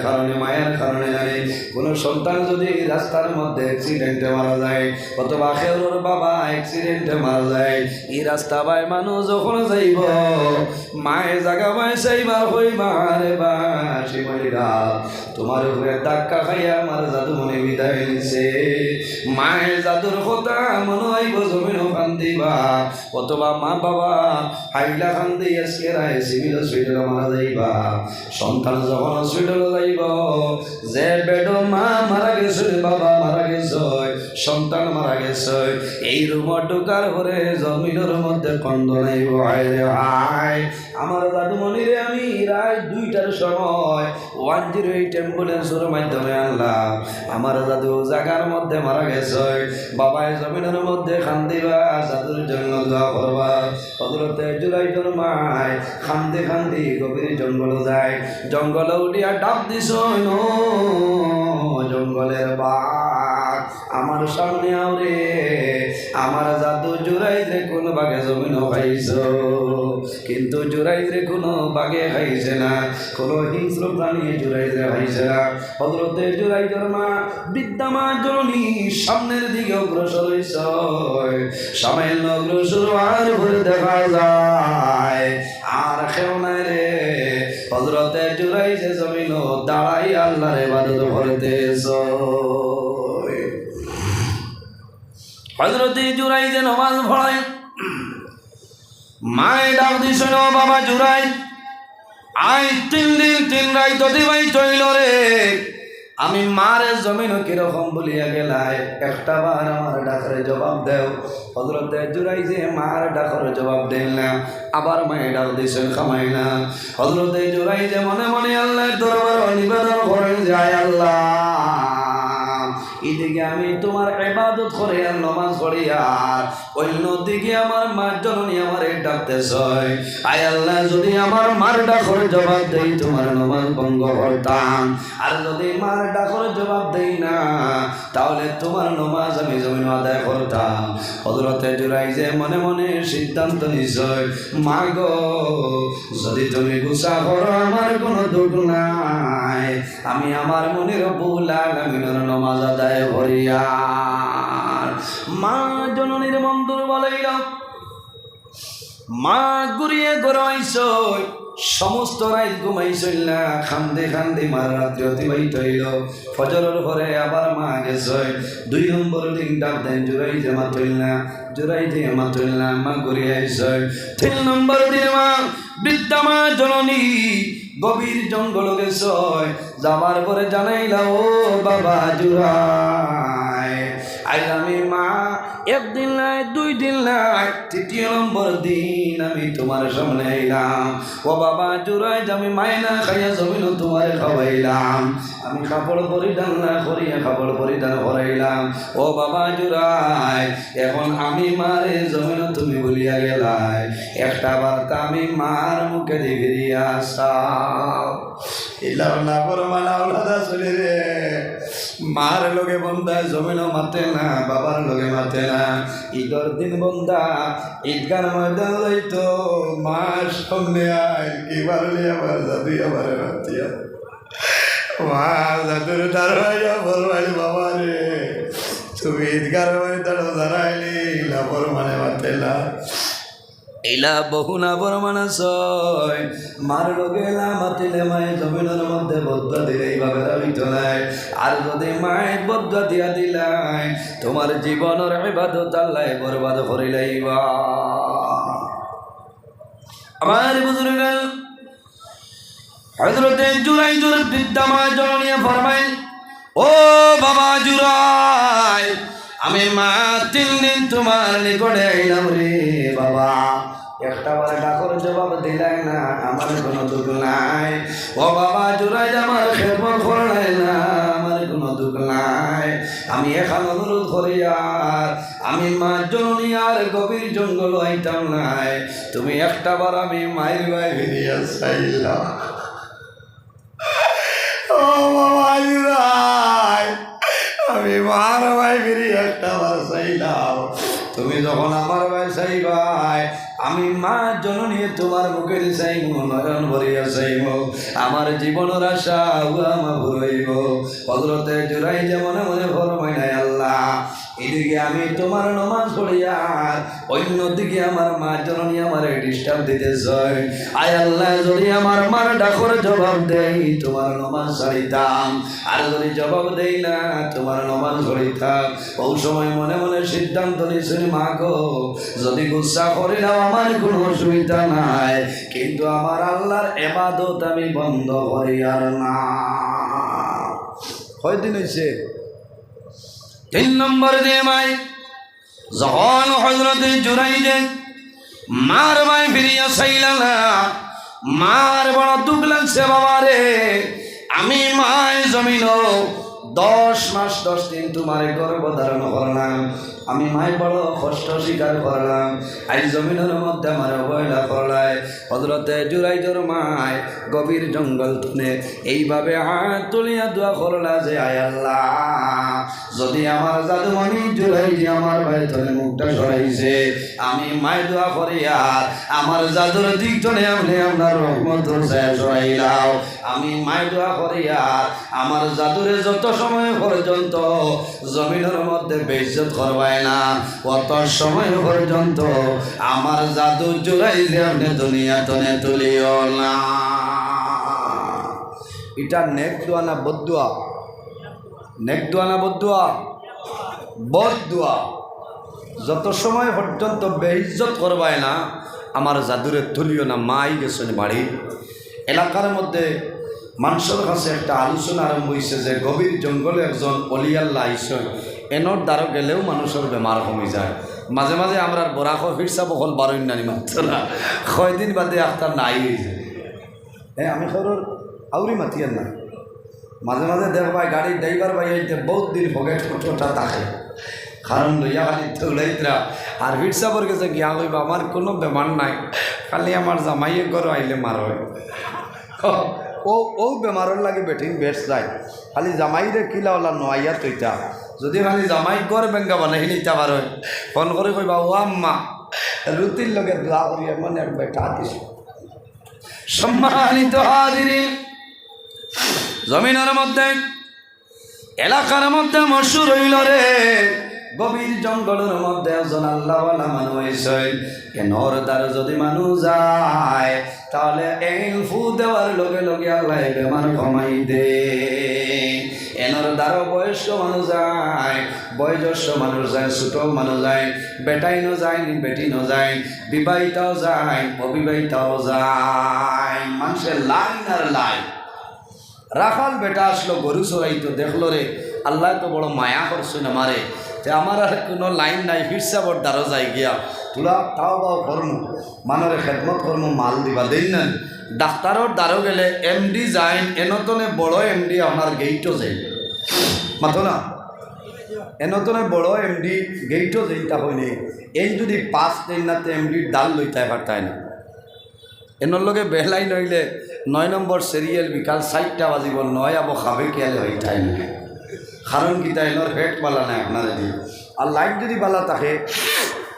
কারণে জানে কোনো সন্তান যদি রাস্তার মধ্যে অ্যাক্সিডেন্টে মারা যায় অথবা খেউর বাবা অ্যাক্সিডেন্টে মারা যায়, এই রাস্তা বাই মানুষ যখন যাইব মায়ের জায়গা বাই চাইবার হইবার বা শিবলিরা তোমার উপরে ধাক্কা খাইয়া আমার জাদুমণি বিদায় নিছে। মায়ের জাদুর কথা মনে হইব জমিনও কান্দিবা, অথবা মা বাবা হাইলা কান্দি আজকে রায় সিভিল হসপিটালে মারা যাইবা, সন্তান যখন হসপিটালে যাইব যে বেডো মা মারা গেছে বাবা মারা গেছে সন্তান মারা গেছে, এই রুমর ঢোকার পরে জমিনের মধ্যে কন্দ নাইব। হায় রে হায় আমার জাদুমণি রে আমি রাত 2টার সময় 108 অ্যাম্বুলেন্সের মাধ্যমে আনলাম, আমার জাদু জায়গার মধ্যে মারা গেছে, বাবায় জমিনের মধ্যে কান্দিবা জাদুর জন্য দোয়া করবা। হযরতে জুরাইজের মায় কান্দি কান্দি গভীর জঙ্গল যায়, জঙ্গলে উঠিয়া ডাক দিছ জঙ্গলের বাঘ আমার সামনে আওরে, আমার জাদু জুরাইজরে কোন বাগে জমিন খাইছ, কিন্তু জুরাইজরে কোনো বাগে খাইছে না, কোনো হিংস্র প্রাণী জুরাইজরে খাইছে না। হযরতে জুরাইজের মা বৃদ্ধা মা জননী সামনের দিকে অগ্রসর হইছ, সামান্য অগ্রসর আর ঘুরে দেখা যায় আর কেউ নাই রে। হযরতে জুরাইজে জমিন দাঁড়াই আল্লাহর ইবাদত করতেছ। হযরতে জুরাইজে নামাজ পড়ায়, মায়ে ডাক দিছ বাবা জুরাই আই 3 দিন 3 রাত অতিবাহিত হইল রে, আমি মারে জমিন কিরকম বলিয়া গেলাই একটা বার আমার ডাকের জবাব দেও। হযরতে জুরাইজে মার ডাকের জবাব দেন না, আবার মায়ে ডাক দিছেন খামাই না। হযরতে জুরাইজে মনে মনে আল্লাহর দরবারে নিবেদন করেন যে আয় আল্লাহ এদিকে আমি তোমার ইবাদত করে আর নামাজ পড়ি আর অন্যদিকে আমার মার জননী আমার ডাকতেছ, আয় আল্লাহ যদি আমার মার ডাকর জবাব দেই তোমার নামাজ ভঙ্গ করতাম, আর যদি মার ডাকর জবাব দেই না তাহলে তোমার নামাজ আমি জমিন আদায় করতাম। হযরতে জুরাইজে মনে মনে সিদ্ধান্ত নিছয়, মা গো যদি তুমি গুসা করো আমার কোনো দুঃখ নাই, আমি আমার মনের রব্বুল আলামিনের নামাজ আদায় করিয়া মা জননীর মন দুর্বল হইল মা ঘুরিয়ে ঘুরাইছ সমস্ত রাত ঘুমাইছিল না খান্দে খান্দে মার রাত্রি অতিবাহিত হইল ফজরের পরে আবার মা গেছে 2 নম্বর দিন ডাক দেন জোরাই জামা তৈল না জোরাই দিয়ে মা তৈল না মা ঘুরিয়ে আইছে 3 নম্বর দিন মা বৃদ্ধা মা জননী গভীর জঙ্গল গেছে যাবার পরে জানাইলা ও বাবা জুরাই আজ আমি মা 1 দিন নাই 2 দিন নাই 3 নম্বর দিন আমি তোমার সামনে এলাম ও বাবা জুরাই আমি মায়না খাইয়া জমিন তোমার খাওয়াইলাম আমি কাপড় পরিধান না করিয়া কাপড় পরিধান করাইলাম ও বাবা জুরাই এখন আমি মারে জমিন তুমি বলিয়া গেলাই একটা বার্তা আমি মার মুখে ফিরিয়া আসাও এলাম না বড় মানা ওলাদা চলে রে মার লগে বন্ধা জমিনও মাতে না বাবার লগে মাতে না ঈদের দিন বন্ধা ঈদগার ময়দান লইতো মার সামনে আয় কি পারলে আবার যাবি আবার রাতিয়া মা জাদুর দাঁড়াইয়া বলবাই বাবা রে তুমি ঈদগার ময়দান দাঁড়াইলি লাভর মানে মাতে না এলা বহু না বড় মানুষ মার লোকে এলা মাতিলে মায়ের জমিনের মধ্যে বদ্ধ দিলে এইভাবে দাবিত নাই আর যদি মায়ের বদ্ধ দিয়া দিলাই তোমার জীবনের ইবাদত আল্লাহ বরবাদ করিলাইবা আমার বুজুর্গ হযরতে জুরাইজুর বৃদ্ধা মা জননী ফরমাইল ও বাবা জুরাই আমি মা 3 দিন তোমার নিকটে আইলাম রে বাবা একটা বার ডাকর জবাব দিলাই না আমার কোনো দুঃখ নাই ও বাবা জুরাই আমার খেদমত করলাই না আমার কোনো দুঃখ নাই আমি এখন অনুরোধ করি আর আমি মা জননী আর গভীর জঙ্গল আইতাম নাই তুমি একটা বার আমি মায়ের ভাই ফিরিয়া চাইলাম ও বাবা জুরাই আমি মার ভাই ফিরিয়ে একটা বার চাইলাম তুমি যখন আমার ভাই চাইবাই আমি মা জননী তোমার মুখের চাইব নয়ন ভরিয়া চাইব আমার জীবনের আশা আমার ভরাইব হযরতে জুরাই যে মনে মনে ফরমাই নাই আল্লাহ এদিকে আমি তোমার নামাজ পড়িয়া অন্যদিকে আমার মা জননী আমার ডিস্টার্ব দিতে চাই আয় আল্লাহ যদি আমার মার ডাকর জবাব দেই তোমার নামাজ ছাড়িতাম আর যদি জবাব দেই না তোমার নামাজ পড়িতাম ওই সময় মনে মনে সিদ্ধান্ত নিয়েছেন মা গো যদি গুসা করি না আমার কোনো অসুবিধা নাই কিন্তু আমার আল্লাহর ইবাদত আমি বন্ধ করি আর না কয়দিন হয়েছে 3 নম্বর দিয়ে মাই যখন হযরতে জুরাইজে মার ভাই ফিরিয়া চাইলা না মার বড় দুঃখ লাগছে বাবা রে আমি মায়ের জমিন 10 মাস 10 দিন তোমার গর্ভধারণ করলাম আমি মায়ের বড় কষ্ট স্বীকার করলাম আজ জমিনের মধ্যে আমার অবহেলা করলাই হযরতে জুরাইজের মায় গভীর জঙ্গল তুলে এইভাবে হাত তুলিয়া দোয়া করলা যে আয় আল্লাহ যদি আমার জাদুমণি জুরাইজি আমার ভাই তোলে মুখটা সরাইছে আমি মায়ের দোয়া করি আর আমার জাদুর দিক চলে আপনি আপনার রহমত সরাইলাও আমি মায়ের দোয়া করি আর আমার জাদুরে যত সময় পর্যন্ত জমিনের মধ্যে বেইজ্জত করবাই না অত সময় পর্যন্ত আমার জাদু জুরাইজি আপনি দুনিয়া তনে তুলিও না এটা নেক দোয়া না বদদুয়া নেক দোয়া না বদদুয়া বদদুয়া যত সময় পর্যন্ত বেইজ্জত করবাই না আমার জাদুরে তুলিও না মাই গেছেন বাড়ি এলাকার মধ্যে মানুষের কাছে একটা আলোচনা আরম্ভ হয়েছে যে গভীর জঙ্গলে একজন অলিয়াল্লাহ আইসন এনর দ্বারা গেলেও মানুষের বেমার কমে যায় মাঝে মাঝে আমরা বরাক ফিরসা বহল বারোই নানি মাত্র না কয়দিন বাদে আখতার নাই হয়েছে হ্যাঁ আমি খবর আউরি মাতিয়ার না মাঝে মাঝে দেখবাই গাড়ির ড্রাইভার ভাই হইতে বহুত দিন পকেট ফটোটা থাকে কারণ লইয়া খালি থৌলাইতরা আর ফিরসাবর গেছে গিয়া হইবা আমার কোনো বেমার নাই খালি আমার জামাইয়ে ঘর আইলে মার হয় ও বেমারের লাগে বেঠিং বেশ যায় খালি জামাইরে কিলাওলা নোয়াইয়া তৈতা যদি খালি জামাই ঘর বেঙ্গা বানাই নিতে পার ফোন করে কইবা ও আম্মা রুতির লগে দোয়া করি এমন এক বেটা দিস সম্মানিত হাজিরিন জমিনের মধ্যে এলাকার মধ্যে মশুর হইল রে গভীর জঙ্গলের মধ্যে একজন আল্লাহওয়ালা মানুষ হয়েছে এনর দ্বারা যদি মানুষ যায় তাহলে এই ফু দেওয়ার লগে লগে আল্লাহ বেমার কমাই দে এনর দ্বারা বয়স্ক মানুষ যায় বয়োজ্যেষ্ঠ মানুষ যায় ছোট মানুষ যায় বেটাইনও যায় বেটিনও যায় বিবাহিতাও যায় অবিবাহিতাও যায় মানুষের লাইন আর লাইন রাখাল বেটা আসলো গরু চড়াইতো দেখলো রে আল্লাহ তো বড় মায়া করছেন আমারে যে আমার আর কোনো লাইন নাই হিসাবর দ্বারা যাই গিয়া তোরা তাও বাও কর্ম মানরে খেদমত কর্ম মাল দিবা দেই না ডাক্তারর দ্বারও গেলে এমডি যায় এনতনে বড় এমডি আপনার গেইটও যাই মাথো না এনতনে বড় এমডি গেইটও যাই তা হইনি এই যদি পাঁচ দিন নাতে এমডির ডাল লইতে পারতায় না এনর লগে বেহলাই নইলে 9 নম্বর সিরিয়াল বিকাল 4টা বাজিব 9 আবো খাবে কেয়ালে হইতাই না কারণ কিতা এনর হেড পালা নাই আপনার দিয়ে আর লাইট যদি বালা থাকে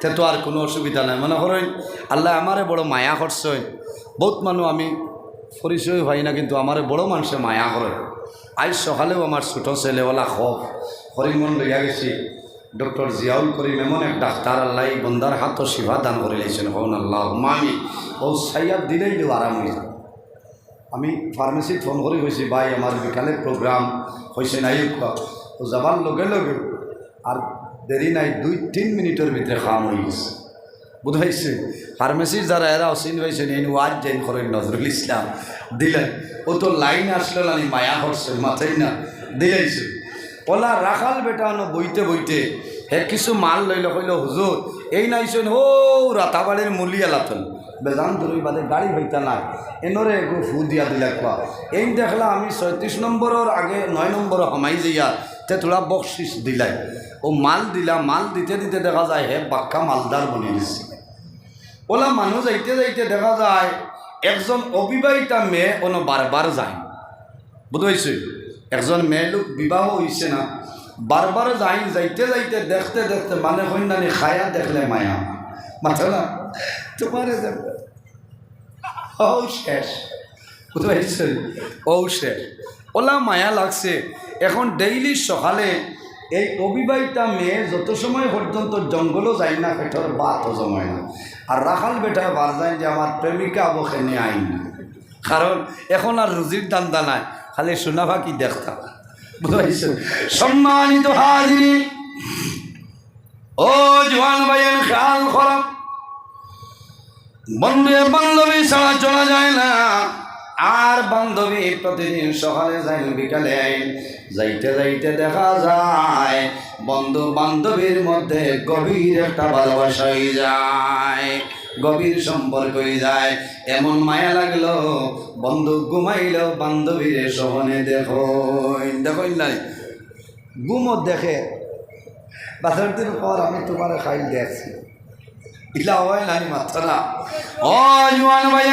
তে তো আর কোনো অসুবিধা নাই মনে করেন আল্লাহ আমারে বড় মায়া করছেন বহুত মানুষ আমি পরিচয় হয় না কিন্তু আমারে বড় মানুষে মায়া করে আজ সকালেও আমার ছোটো ছেলেওয়ালা খব হরিমন লইয়া গেছি ডক্টর জিয়াউল করিম এমন এক ডাক্তার আল্লাহ বন্দার হাত শিফা দান করে লিয়েছেন হন আল্লাহ মামি ও সাইয়াদ দিলেই দেব আরাম হয়ে যায় আমি ফার্মেসিত ফোন করে কইছি ভাই আমার বিকালে প্রোগ্রাম হয়েছে নাই ও যাবার লগে লগে আর দেরি নাই 2-3 মিনিটের ভিতরে খাম হয়ে গেছে বুঝাইছে ফার্মেসির যারা এরা অসিন হয়েছেন এই ওয়াজ জেন করেন নজরুল ইসলাম দিলেন ও তো লাইন আসলো না মায়া করছে মাথায় না দিলাইছে ওলা রাখাল বেটানো বইতে বইতে হে কিছু মাল লইল কইল হুজুর এই নাইছেন ও রাতাবাড়ির মুলিয়া লাতন বেজান ধরুই বাদে গাড়ি হইতা না এনরে এগো ফু দিয়া দিলা কোয়া এই দেখলা আমি 36 নম্বরের আগে 9 নম্বর কমাই যাইয়া তে তোরা বকশিস দিলাই ও মাল দিলা মাল দিতে দিতে দেখা যায় হে বাক্কা মালদার বনে গেছে ওলা মানুষ যাইতে যাইতে দেখা যায় একজন অবিবাহিতা মেয়ে কোনো বারবার যায় বুঝতে একজন মেয়ে লোক বিবাহ হয়েছে না বারবার যাই যাইতে যাইতে দেখতে দেখতে মানে কন্যানি খায়া দেখলে মায়া মাথা না তোমারে দেখবে ও শেষ বুঝতে ও শেষ ওলা মায়া লাগছে এখন ডেইলি সকালে এই অবিবাহিতা মেয়ে যত সময় পর্যন্ত জঙ্গলও যায় না পেটর বাতও জমায় না আর রাখাল বেটা বার যায় যে আমার প্রেমিকা আবখেনে আইন কারণ এখন আর রুজির দান্দা নাই খালি শোনা ফাঁকি দেখতাম বুঝতে সম্মানিত হাজির ও জওয়ান ভাইয়ের খেয়াল করা বন্ধু বান্ধবী ছাড়া চলা যায় না আর বান্ধবী প্রতিদিন সকালে যাই বিকালে যাইতে যাইতে দেখা যায় বন্ধু বান্ধবীর মধ্যে গভীর একটা ভালোবাসা হয়ে যায় গভীর সম্পর্ক হয়ে যায় এমন মায়া লাগলো বন্ধু ঘুমাইলেও বান্ধবীর সহনে দেখো দেখো নাই ঘুমো দেখে বাজার দিন পর আমি তোমার খাইল দেখছি ইলা হয় নাই মাত্র না ও জওয়ান ভাই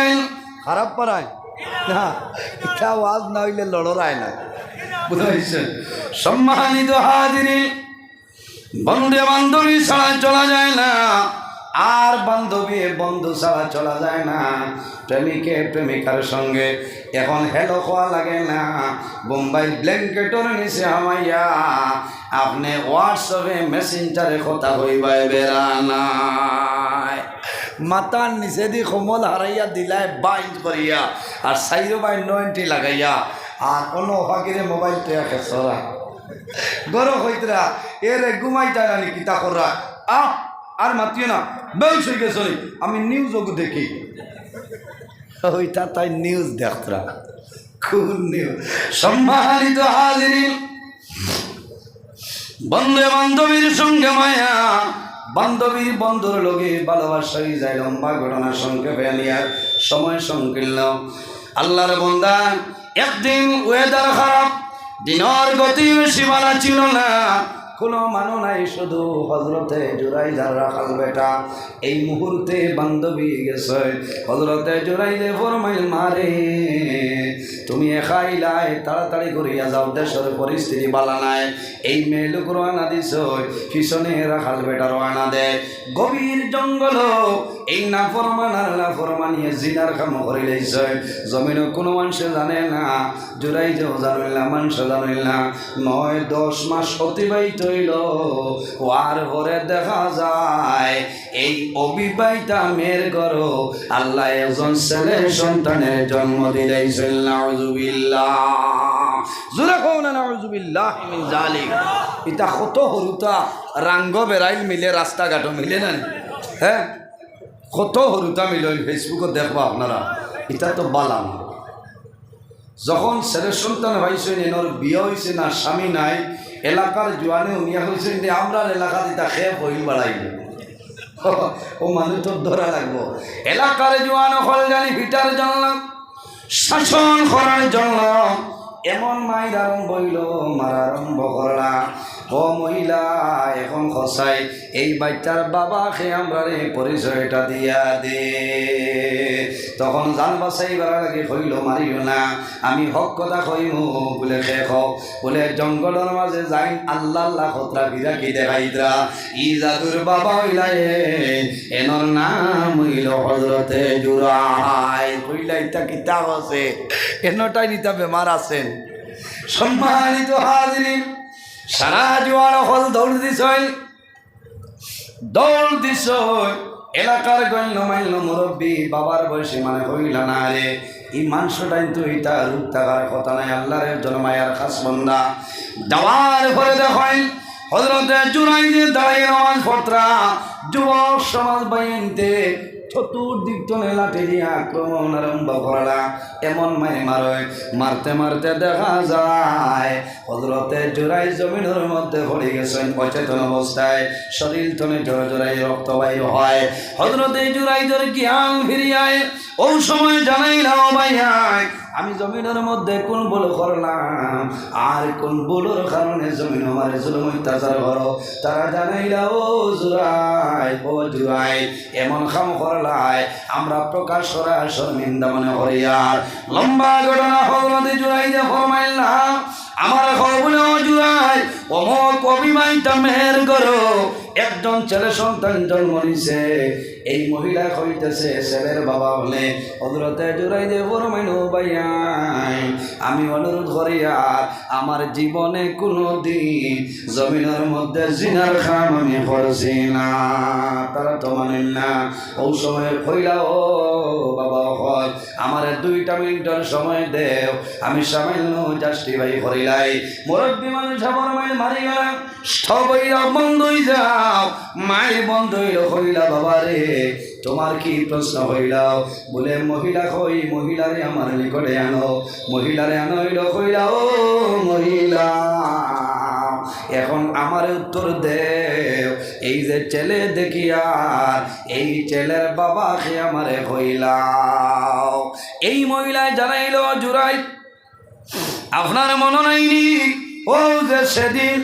খারাপ পারায় না এটা আওয়াজ না হইলে লড়াই না বুঝতে সম্মানিত হাজিরিন বন্ধু বান্ধবী ছাড়া চলা যায় না আর বান্ধবী বন্ধু ছাড়া চলা যায় না প্রেমিকে প্রেমিকার সঙ্গে এখন হেলো খাওয়া লাগে না বোম্বাই ব্ল্যাঙ্কেটর নিচে হামাইয়া আপনি হোয়াটসঅ্যাপে মেসেঞ্জারে কথা হইবাই বেড়ানা মাতার নিচে দি কমল হারাইয়া দিলাই বাইন্ড করিয়া আর সাইরো বাই 90 লাগাইয়া আর কোনো ফাঁকিরে মোবাইল টেয়া খেসরা গরম হইতরা এর ঘুমাইতা জানি কিতা করা আর মাতিও না বেশ হয়ে গেছ আমি নিউজও দেখি ওইটা তাই নিউজ দেখতরা কোন নিউজ সম্মানিত হাজিরিন বন্ধু বান্ধবীর সঙ্গে মায়া বান্ধবীর বন্ধুর লগে ভালোবাসাই যায় লম্বা ঘটনা সংক্ষেপে আনিয়ার সময় সংকীর্ণ আল্লাহর বান্দা একদিন ওয়েদার খারাপ দিনের গতি বেশি ভালো ছিল না কোনো মানুষ নাই শুধু হজরতে জুরাই যার রাখাল বেটা এই মুহূর্তে বান্ধবী গেছে হজরতে জুরাই যে ফরমাইল মারে তুমি একাইলাই তাড়াতাড়ি করিয়া যাও দেশের পরিস্থিতি বালা নাই এই মেয়ে লোক রওনা দিছ পিছনে রাখাল বেটা রওনা দেয় গভীর জঙ্গল এই না ফরমানিয়ে জিনার কাম করে লাইছে জমিনে কোনো মানুষে জানে না জুরাই যেও জানিল না মানুষ জানিল না 9-10 মাস অতিবাহিত হইল ওয়ার পরে দেখা যায় এই অবিবাহিতা মেয়ের ঘর আল্লাহ একজন ছেলে সন্তানের জন্ম দিলেন। নাউযুবিল্লাহ, জোরে কও না নাউযুবিল্লাহ মিন যালিক। এটা কত হরুতা রাঙ্গ বেড়াইল মিলে রাস্তাঘাট মিলে না, হ্যাঁ কত হরুতা মিলন ফেসবুকত দেখবা আপনারা। এটা তো বালাম যখন ছেলে সন্তান হয়েছে এনর বিয়ে হয়েছে না স্বামী নাই, এলাকার জোয়ানে উনিয়া হয়েছে যে আমরা এলাকা দিতা খেয়ে বই বাড়াইব ও মানুষ তোর ধরা লাগবো। এলাকার জোয়ান হল জানি ভিটার জন্য শাসন করার জন্য এমন মায়ের আরম্ভ হইল, মার আরম্ভ করলা। ও মহিলা এখন খসাই এই বাচ্চার বাবাকে আমরা রে পরিচয়টা দিয়া দে। তখন জান বাসাই বেড়া লাগে হইল মারিও না, আমি হক কথা কইম বলে শেখ বলে জঙ্গলের মাঝে যাই আল্লাহ আল্লাহ খতরা বিরা কি দেখাইতরা ই জাদুর বাবা হইলাই এনর নাম হইল হজরতে জুরাই। কইলা ইতা কিতাব আছে এনটাই নিতা বেমার আছেন। সম্মানিত হাজিরিন, সারা জোয়ার হল দৌড় দিছ এলাকার গণ্যমান্য মুরব্বী বাবার বয়সে মানে হইলা না রে এই মাংসটা কিন্তু এটা রূপ থাকার কথা নাই। আল্লাহর জনমায়ার খাস বন্দা যাওয়ার পরে দেখেন হযরতে জুরাইজে দাঁড়িয়ে নামাজ পড়তরা যুবক সমাজ বাইনতে চতুর্দিক টনে লাঠি দিয়ে আক্রমণ আরম্ভ করলা। এমন মারতে মারতে দেখা যায় হযরতে জুরাই জমিনের মধ্যে পড়ে গেছেন অচেতন অবস্থায়, শরীর টনে জোরে জোরে রক্ত বাইর হয়। হযরতে জুরাইদের জ্ঞান ফিরিয়ায় ও সময় জানাইলাম ভাইয়াই আমি জমিনের মধ্যে কোন ভুল করলাম আর কোন ভুলের কারণে জমিন আমার জুলুম অত্যাচার করো। তারা জানাইলা ও জুরাই এমন কাম করলাই আমরা প্রকাশ করা শর্মিন্দা মনে করি। আর লম্বা ঘটনা হযরতে জুরাই যে ফরমাইলাম আমার খবর জুরাই অমক অবিবাহিতা মেয়ের করো একজন ছেলে সন্তান জন্ম নিছে। এই মহিলা কইতেছে ছেলের বাবা হলে হযরতে জুরাই যে ফরমাইল ভাইয়াই আমি অনুরোধ করি আর আমার জীবনে কোনো দিন জমিনের মধ্যে জিনার কাম আমি করছি না। তারা তো মানেন না। ও সময় কইলা ও বাবা হল আমার 2 মিনিটের সময় দেও আমি সামান্য জাস্টিফাই করিলাই। মুরব্বী মানুষ ফরমাইল মারি গেলাম সবই বন্ধ হয়ে যাও। মাই বন্ধ হইল কইলা বাবা রে তোমার কি প্রশ্ন হইলাও বলে মহিলা কই মহিলারে আমার নিকটে আনো। মহিলারে আনো হইল কইলা ও মহিলা এখন আমার উত্তর দেও এই যে ছেলে দেখি আর এই ছেলের বাবাকে আমারে কইলাও। এই মহিলায় জানাইল জুরাই আপনার মনে নাইনি ও যে সেদিন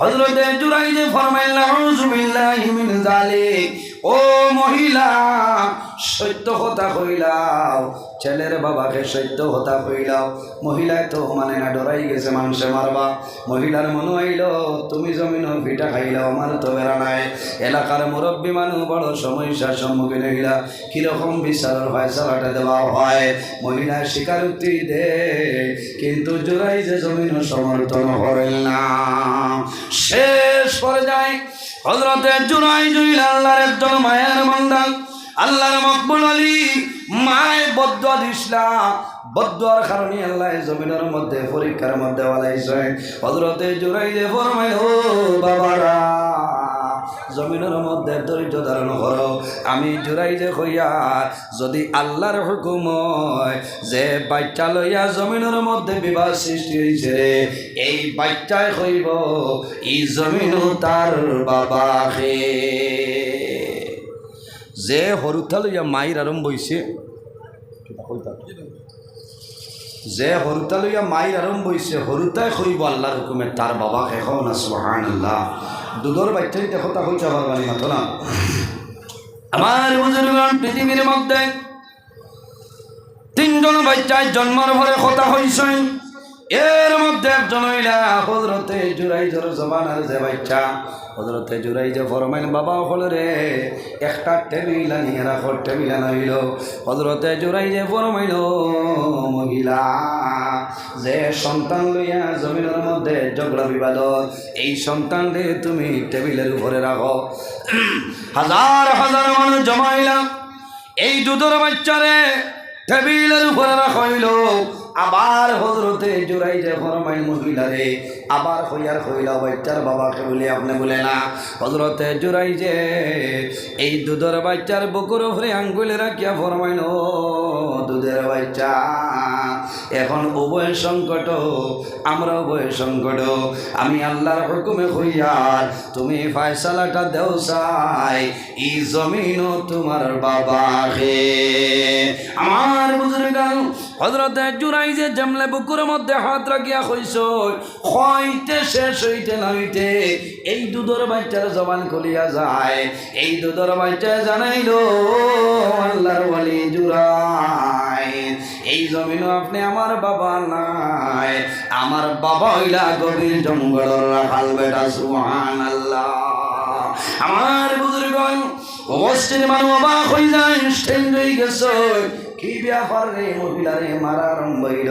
হযরতে জুরাই যে ফরমাইল নাউযুবিল্লাহি মিন যালিক ও মহিলা সত্য কথা কইলাও ছেলের বাবাকে সত্য কথা কইলাও। মহিলায় তো মানে না ডরাই গেছে মানুষে মারবা। মহিলার মনে হইল তুমি জমিন পিঠা খাইলাও আমার তো বেড়া নাই। এলাকার মুরব্বী মানুষ বড় সমস্যার সম্মুখীন হইলা কিরকম বিচারের ফয়সালাটা দেওয়া হয়। মহিলার স্বীকারোক্তি দে কিন্তু জুরাই যে জমিন সমর্থন করেন না। শেষ পর্যায়ে হযরতে জুরাই জুইল আল্লাহর একজন মায়ের বান্দা আল্লাহর মকবুল আলী মায় বদুয়া দিসলা বদুয়ার কারণে আল্লাহ জমিনের মধ্যে পরীক্ষার মধ্যে ওয়ালাইছেন। হযরতে জুরাই যে ফরমাইল ও বাবারা জমিনের মধ্যে ধৈর্য ধারণ করো। আমি জুরাই যে হইয়া যদি আল্লাহর হুকুম হয় যে বাচ্চা লইয়া জমিনের মধ্যে বিবাদ সৃষ্টি হয়েছে এই বাচ্চায় হইব ই জমিনও তার বাবাকে। যে হরুতা লইয়া মায়ের আরম্ভ হইছে যে হরুতা লইয়া মায়ের আরম্ভ হইছে হরুতায় হইব আল্লাহর হুকুমে তার বাবাকে। এখন না সুবহানাল্লাহ দুধর বাচ্চাই দেখতা হইতে পারবানি মাত্র না। আমার বুজুর্গগণ পৃথিবীর মধ্যে 3 জন বাচ্চায় জন্মের পরে কথা হইছেন এর মধ্যে একজন হইলা হযরতে জুরাইজের জমানার যে বাচ্চা হযরতে জুরাইজে ফরমাইল বাবা হল রে একটা টেবিল আনিয়ে রাখো টেবিল আনাইল হযরতে জুরাইজে ফরমাইল মহিলা যে সন্তান লইয়া জমিনের মধ্যে ঝগড়া বিবাদ এই সন্তানকে তুমি টেবিলের উপরে রাখো হাজার হাজার মানুষ জমাইলাম এই দুধের বাচ্চারে টেবিলের উপরে রাখা হইল আবার হযরতে জুরাইজে ফরমাইল মহিলারে আবার হইয়ার হইলা বাচ্চার বাবাকে বলে আপনি বলে না হযরতে জুরাইজে এই দুধের বাচ্চার বুকুর উপরে আঙ্গুলে রাখিয়া ফরমাইল দুধের বাচ্চা এখন উভয় সংকট আমরা উভয় সংকট আমি আল্লাহর হুকুমে হইয়ার তুমি ফয়সালাটা দেও চাই এই জমিন তোমার বাবাকে আমার বুজুর্গান হযরতে জুরাইজে জামলে বুকুরের মধ্যে হাত রাখিয়া কইছ হইতে শেষ হইতে না হইতে এই দুধের বাচ্চার জবান খুলিয়া যায় এই দুধের বাচ্চা জানাইলো আল্লাহর ওয়ালি জুরাই এই জমিন আপনি আমার বাবা নাই আমার বাবা হইলা গভীর জঙ্গলের রাখাল বেটা সুবহানাল্লাহ আমার বুজুর্গণ অবশ্যই মানুষ অবাক হয়ে যায় স্ট্যান্ড হয়ে গেছে কি ব্যাপার রে মহিলারে মারা আরম্ভ হইল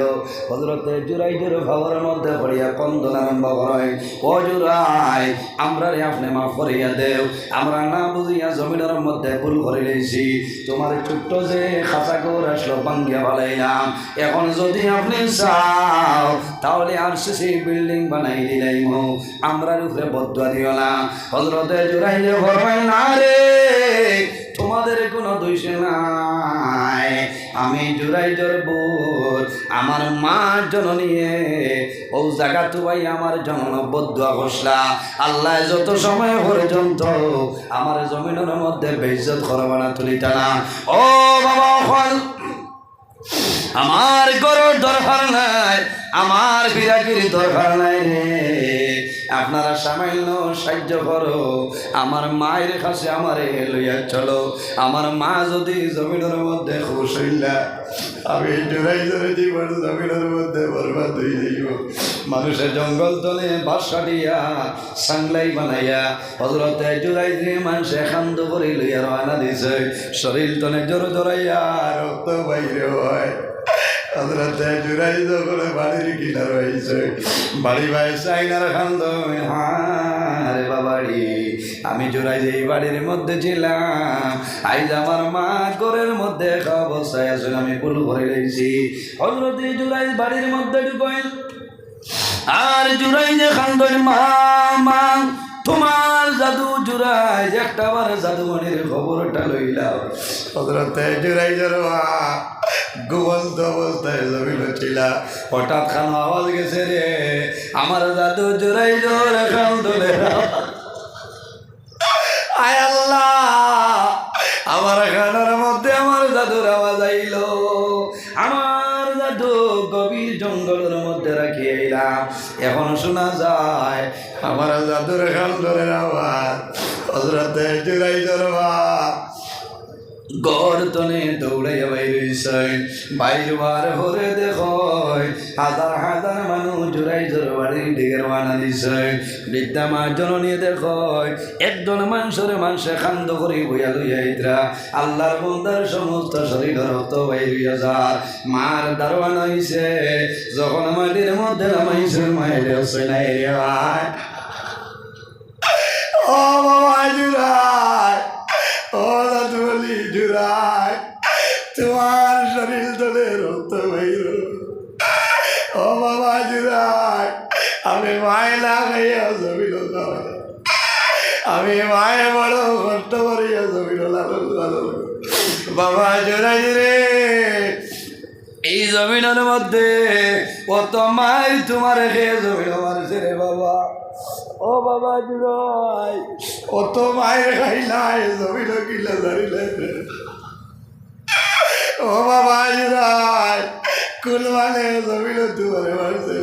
হযরতে জুরাইজের ভাবের মধ্যে পড়িয়া কন্দন আরম্ভ করে ও জুরাই আমরা রে আপনি মাফ করিয়া দেও আমরা না বুঝিয়া জমিনের মধ্যে ভুল করে লইছি তোমার ছোট্ট যে খাঁচা ঘর আসলো ভাঙ্গিয়া ফেলাইলাম এখন যদি আপনি চাও তাহলে আরসিসি বিল্ডিং বানাই দিলাইম আমরা উপরে বদুয়া দিও না হযরতে জুরাইজে ফরমায় না রে তোমাদের কোনো দোষ নাই আমি জুরাইজের বোন আমার মা জননীয়ে ও জায়গা তো ভাই আমার জনন বদুয়া ঘোষলা আল্লাহ যত সময় পর্যন্ত আমার জমিনের মধ্যে বেইজ্জত করবা না তুলিটা না ও বাবা হল আমার গরুর দরকার নাই আমার বিরাগির দরকার নাই রে আপনারা সামান্য সাহায্য করো আমার মায়ের কাছে আমারে লইয়া চলো আমার মা যদি জমিনের মধ্যে খুশ হইলা আমি জুরাইজের জীবন জমিনের মধ্যে বরবাদ হয়ে যাইব মানুষের জঙ্গল তলে বাসা দিয়া সাংলাই বানাইয়া হযরতে জুরাইজে মানুষে খান্দ করে লইয়া রওনা দিছে শরীর তলে জোর জোরাইয়া রক্ত বাইরে হয় হযরতে জুরাইজ করে বাড়ির কিনার হয়েছে বাড়ি ভাই চাইনার খান্দ আরে বাবাড়ি আমি জুরাইজ এই বাড়ির মধ্যে ছিলাম আইজ আমার মা ঘরের মধ্যে অবস্থায় আসলে আমি ভুল করে লইছি হযরতে জুরাইজ বাড়ির মধ্যে ঢুকেন আর জুরাইজে খান্দন মা মা তোমার জাদু জুরাইজ একটা বার জাদুমণির খবরটা লইলাম হযরতে জুরাইজের মা ঘুমন্ত অবস্থায় জমিল ছিলা হঠাৎ খান আওয়াজ গেছে রে আমার জাদু জুরাইজের খান্দনে আয় আল্লাহ আমার খানার মধ্যে আমার জাদুর আওয়াজ আইল আমার জাদু গভীর জঙ্গলের মধ্যে রাখি এলাম এখন শোনা যায় আমার জাদুর খান্দনের আওয়াজ হযরতে জুরাইজের মা গড় তনে দৌড়াইয়া বাইর বার হরে দেখ হাজার হাজার মানুষ জুরাইজের বাড়ির দিকে রওনা দিছে বৃদ্ধা মা জননী দেখ একজন মানুষে খান্দ করে বইয়া লইয়া ইতরা আল্লাহর বন্দার সমস্ত শরীর রক্ত বাইর হইয়া যায় মার দারোয়ান হইছে যখন মাটির মধ্যে নামাইছে মায়ের হচ্ছে নাই রে ভাই ও বাবা জুরাই ও দাদুলি জুরাই তোমার শরীর তোলে রক্ত বাইর ও বাবা জুরাই আমি মায় না খাইয়া জমিল আমি মায়ে বড় কষ্ট করিয়া জমিল বাবা জুরাই রে এই জমিনের মধ্যে কত মাই তোমার খেয়ে জমিল মারছে রে বাবা ও বাবা জুরাই অত মায়ের খাইলাই জমিল কিলা ধরিলে ও বাবা জুরাই কুল মানে জমিল তোমার মারছে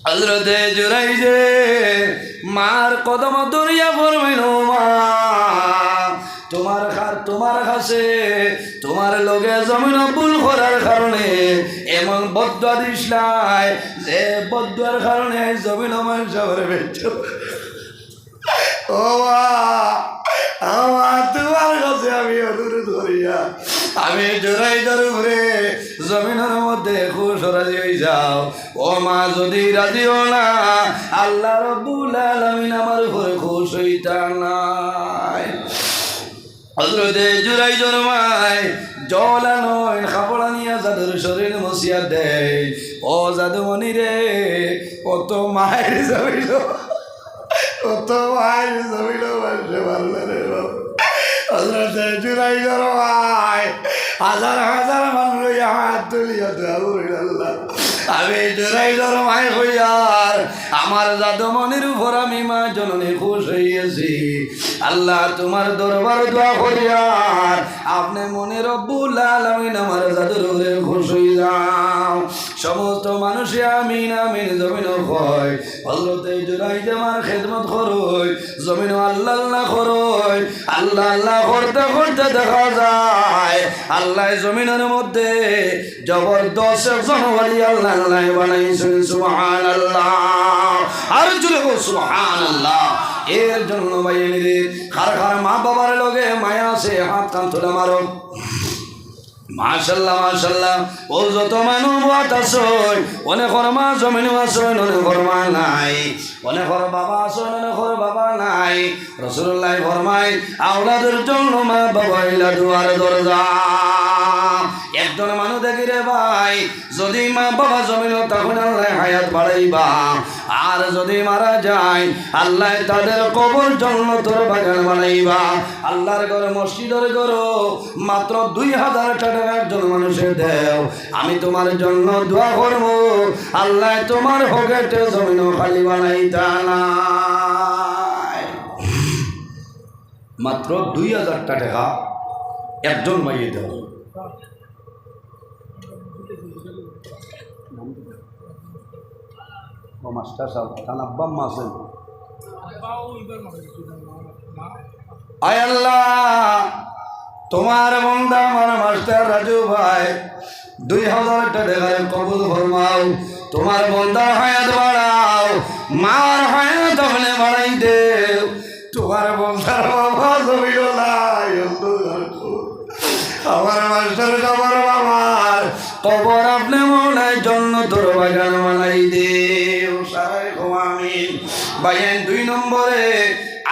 হযরতে জুরাইজে মার কদম দরিয়া ফরমাইল মা তোমার কাছে তোমার লগে জমিন ভুল করার কারণে এমন বদুয়া দিস নাই যে বদুয়ার কারণে জমিন আমার সবার বেঁচে ও আমার তোমার কাছে আমি অনুরোধ করিয়া আমি জোরাই ধরে জমিনের মধ্যে খুশ রাজি হয়ে যাও ও মা যদি রাজিও না আল্লাহ রাব্বুল আলামিন আমার উপরে খুশ হইতা নাই হযরতে জুরাই জরমায় জলা নয় খাপড়া নিয়া জাদুর শরীর মসিয়া দেয় ও জাদুমণি রে কত মায়ের জমিল কত মায়ের জমিল বাসে পারলে রে হযরতে জুরাই জরমায় হাজার হাজার মানুষ হাত তুলিয়া আল্লাহ আমি জুরাই জরমায় হইয়ার আমার জাদুমণির উপর আমি মা জননী খুশ হইয়াছি আল্লাহ তোমার দরবার দোয়া করিয়ার আপনি মনে রব্বুল আলামিন আমার জাদুর উপরে খুশ হয়ে যাও সমস্ত মানুষে আমিন আমিন জমিন কয় হযরতে জুরাই আমার খেদমত করই জমিন আল্লাহ আল্লাহ করই আল্লাহ আল্লাহ করতে করতে দেখা যায় আল্লাহ জমিনের মধ্যে জবরদস্ত একজন ওলি আল্লাহ আল্লাহ বানাইছেন সুবহানাল্লাহ আর জুড়ে গো সুবহানাল্লাহ এর জন্য ভাইয়েরে খার খার মা বাবার লগে মায়া আছে হাত কান তুলে মারো মাশাআল্লাহ মাশাআল্লাহ ও যত মানুষ আছয় অনেকর মা জমিনও আছয় অনেকর মা নাই অনেকর বাবা আছয় অনেকর বাবা নাই রাসূলুল্লাহ ফরমায় আওলাদের জন্য মা বাবা ইলা দুয়ার দরজা একজন মানুষ দেখি রে ভাই যদি মা বাবা জমিন তখন আল্লাহ হায়াত বাড়াইবা আর যদি মারা যায় আল্লাহ তাদের কবর জান্নাতের বাগান বানাইবা আল্লাহর ঘর মসজিদের ঘর মাত্র 2000 টাকা একজন মানুষের দেও আমি তোমার জন্য দোয়া করব আল্লাহ তোমার পকেটে জমিন খালি বানাইতা না মাত্র 2000 টাকা একজন মাইয়ে দেও মাস্টার সাহেব খান আব্বা মাসেন আয় আল্লাহ তোমার বন্দা আমার মাস্টার রাজু ভাই 2000 টাকা কবুল ফরমাও তোমার বন্দা হায়াত বাড়াও মার হায়াত আপনি বাড়াই দেও তোমার বন্দার বাবা জমিল নাই আমার মাস্টার কবর বাবার কবর আপনি মনে জন্য তোর বাগান বানাই দেও সারাই আমিন ভাইয়ের 2 নম্বরে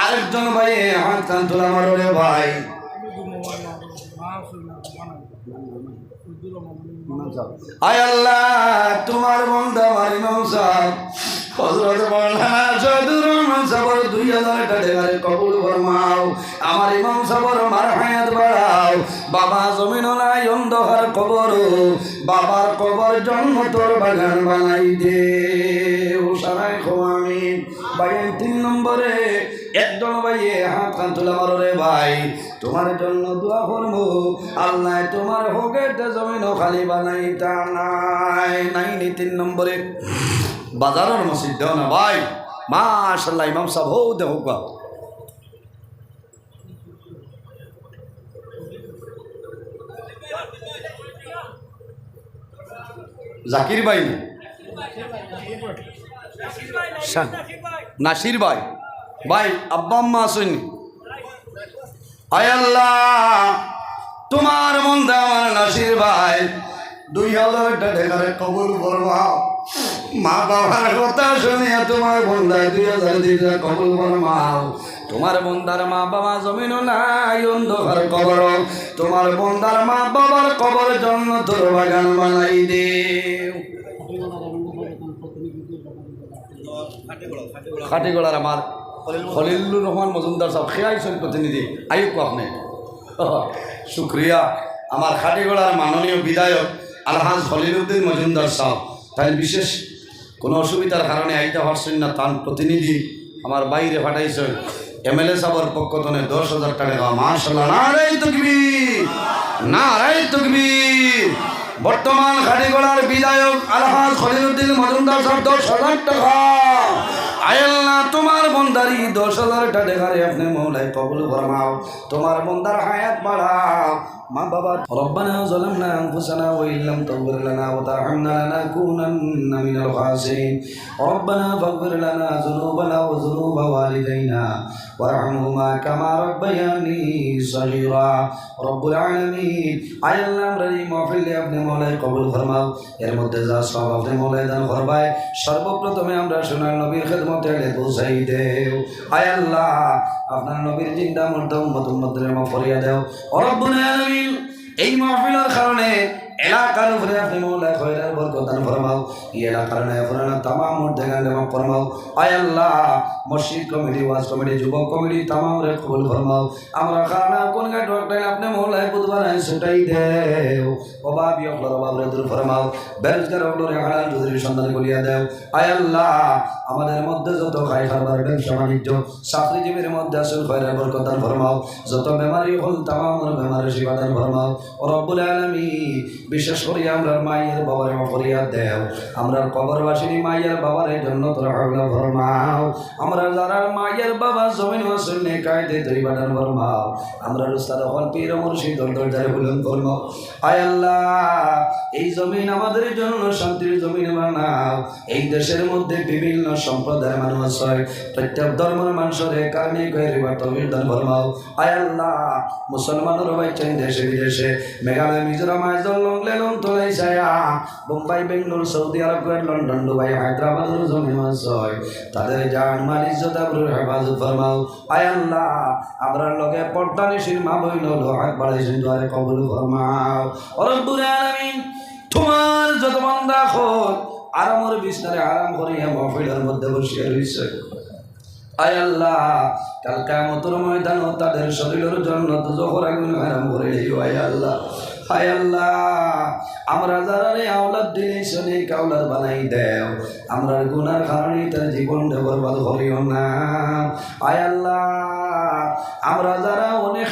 আরেকজন ভাইয়ে হাত কান তোলা মারো রে ভাই আয় আল্লাহ তোমার বন্দা আমার ইমাম সাহেব হযরত মাওলানা সৈয়দুর রহমান সাহেব 2000 টাকা কবুল ফরমাও আমার ইমাম সাহেবের মার হায়াত বাড়াও বাবা জমিন নাই অন্ধকার কবর বাবার কবর জান্নাতের বাগান বানাই দে ও সারাই আমিন ভাইয়ের 3 নম্বরে একজন ভাইয়ে হাত কান তোলা মারো রে ভাই তোমার জন্য দোয়া করবো আল্লাহ তোমার পকেটে জমিন খালি বানাইতা নাই 3 নম্বরে বাজারের মসজিদ দেও না ভাই মাশাআল্লাহ ইমাম সাহেব হো দেখো গা জাকির ভাই নাসির ভাই ভাই আব্বা আম্মা আসেনি আয় আল্লাহ তোমার বন্দা আমার নাসির ভাই 2000 টাকা কবুল ফরমাও মা বাবার কথা শুনিয়া তোমার বন্দা 2000 টাকা কবুল ফরমাও তোমার বন্দার মা বাবা জমিন নাই অন্ধকার কবর তোমার বন্দার মা বাবার কবর জন্য তোর বাগান বানাই দেও খাটিগড়ার আমার খলিলুর রহমান মজুমদার সাহেব খেয়াইছেন প্রতিনিধি আয়ুক আপনি শুক্রিয়া আমার খাটিগড়ার মাননীয় বিধায়ক আলহাজ খলিলুদ্দিন মজুমদার সাহেব তাই বিশেষ কোনো অসুবিধার কারণে আইতে পারছেন না তার প্রতিনিধি আমার বাইরে পাঠাইছেন এমএলএ সাহেবের পক্ষ থেকে 10,000 টাকা মাশাআল্লাহ নারায়ে তাকবীর নারায়ে তাকবীর বর্তমান খাটিগড়ার বিধায়ক আলহাজ খলিলুদ্দিন মজুমদার সাহেব 10,000 টাকা আয় আল্লাহ তোমার বন্দা লটারি 10,000 টাকারে আপনি মৌলাই কবুল ফরমাও তোমার বন্দার হায়াত বাড়াও মা বাবা রব্বানা যালামনা আনফুসানা ওয়া ইল্লাম তাগফির লানা ওয়া তারহামনা লানাকুনান্না মিনাল খাসিরিন রব্বানা ফাগফির লানা যুনুবানা ওয়া যুনুবা ওয়ালিদাইনা ওয়ারহামহুমা কামা রাব্বায়ানি সগীরা রব্বুল আলামিন আয় আল্লাহ আমরা এই মাহফিলে আপনি মৌলাই কবুল ফরমাও এর মধ্যে যা সব আপনি মৌলাই দান করবায় সর্বপ্রথমে আমরা সোনার নবীর খেদমতে পৌঁছাই দেও আয় আল্লাহ আপনার নবীর জিন্দা মুর্দা উম্মত উম্মতের মাফ করিয়া দেও রব্বুল আলামিন এই মাহফিলের কারণে এলাকার উপরে আপনি মৌলা খয়রার বরকত দান ফরমাও এই এলাকার নাই ফরমানা तमाम মুর্দাগানে মাফ ফরমাও আয় আল্লাহ মসজিদ কমিটি ওয়াজ কমিটি যুবক কমিটি तमाम রে কবুল ফরমাও আমরা খানা কোন গা ডক্টর আপনি মৌলা বুধবার আই ছুটাই দেও অভাবী অকলর অভাব রে দূর ফরমাও বেরোজগার অকলর হালাল রুজির সন্ধান করিয়া দেও আয় আল্লাহ আমাদের মধ্যে যত খাই খাবার ব্যবসা বাণিজ্য চাকরিজীবীর মধ্যে আসল খয়রার বরকত দান ফরমাও যত বেমারি হল तमाम বেমারের শিফা দান ফরমাও রব্বুল আলামিন বিশেষ করে আমরা মায়ের বাবার মাফ করিয়া দেও আমরা কবরবাসিনী মায়ের বাবার জন্য তোরা হাওলা ফরমাও আমরা যারা মায়ের বাবা জমিন ওয়াসনে কায়দে তৈবা দান ফরমাও আমরা উস্তাদ হল পীর মুর্শিদ দরজারে বুলন্দ ফরমাও আয় আল্লাহ এই জমিন আমাদের জন্য শান্তির জমিন বানাও এই দেশের মধ্যে বিভিন্ন সম্প্রদায়ের মানুষ আছে প্রত্যেক ধর্মের মানুষের কারণে কইরিবা তৌফিক দান ফরমাও আয় আল্লাহ মুসলমানের ভাই চাই দেশে বিদেশে মেঘালয় মিজোরাম আইজল লংলেলং তোলাই ছায়া বোম্বাই বেঙ্গলোর সৌদি আরব লন্ডন দুবাই হায়দ্রাবাদের জমিন আছে তাদের জান মাল ইজ্জত আবরুর হেফাজত ফরমাও আয় আল্লাহ আমরার লগে পর্দানিশীল মা বইন হাত বাড়াইছেন দুয়ারে কবুল ফরমাও রব্বুল আলামিন তোমার যত বান্দা খোদ আরামর বিছনারে আরাম করিয়া মাহফিলের মধ্যে বসিয়া রইছে আয় আল্লাহ কাল কিয়ামতের ময়দান তাদের শরীরের জন্য দুজখের আগুন হারাম করে দিও আয় আল্লাহ হায় আল্লাহ আমরা যারা আওলাদ দিলে শনি কাউলাদ বানাই দেও আমরা গুনার কারণে তার জীবনটা বরবাদ করিও না আয় আল্লাহ আমরা যারা অনেক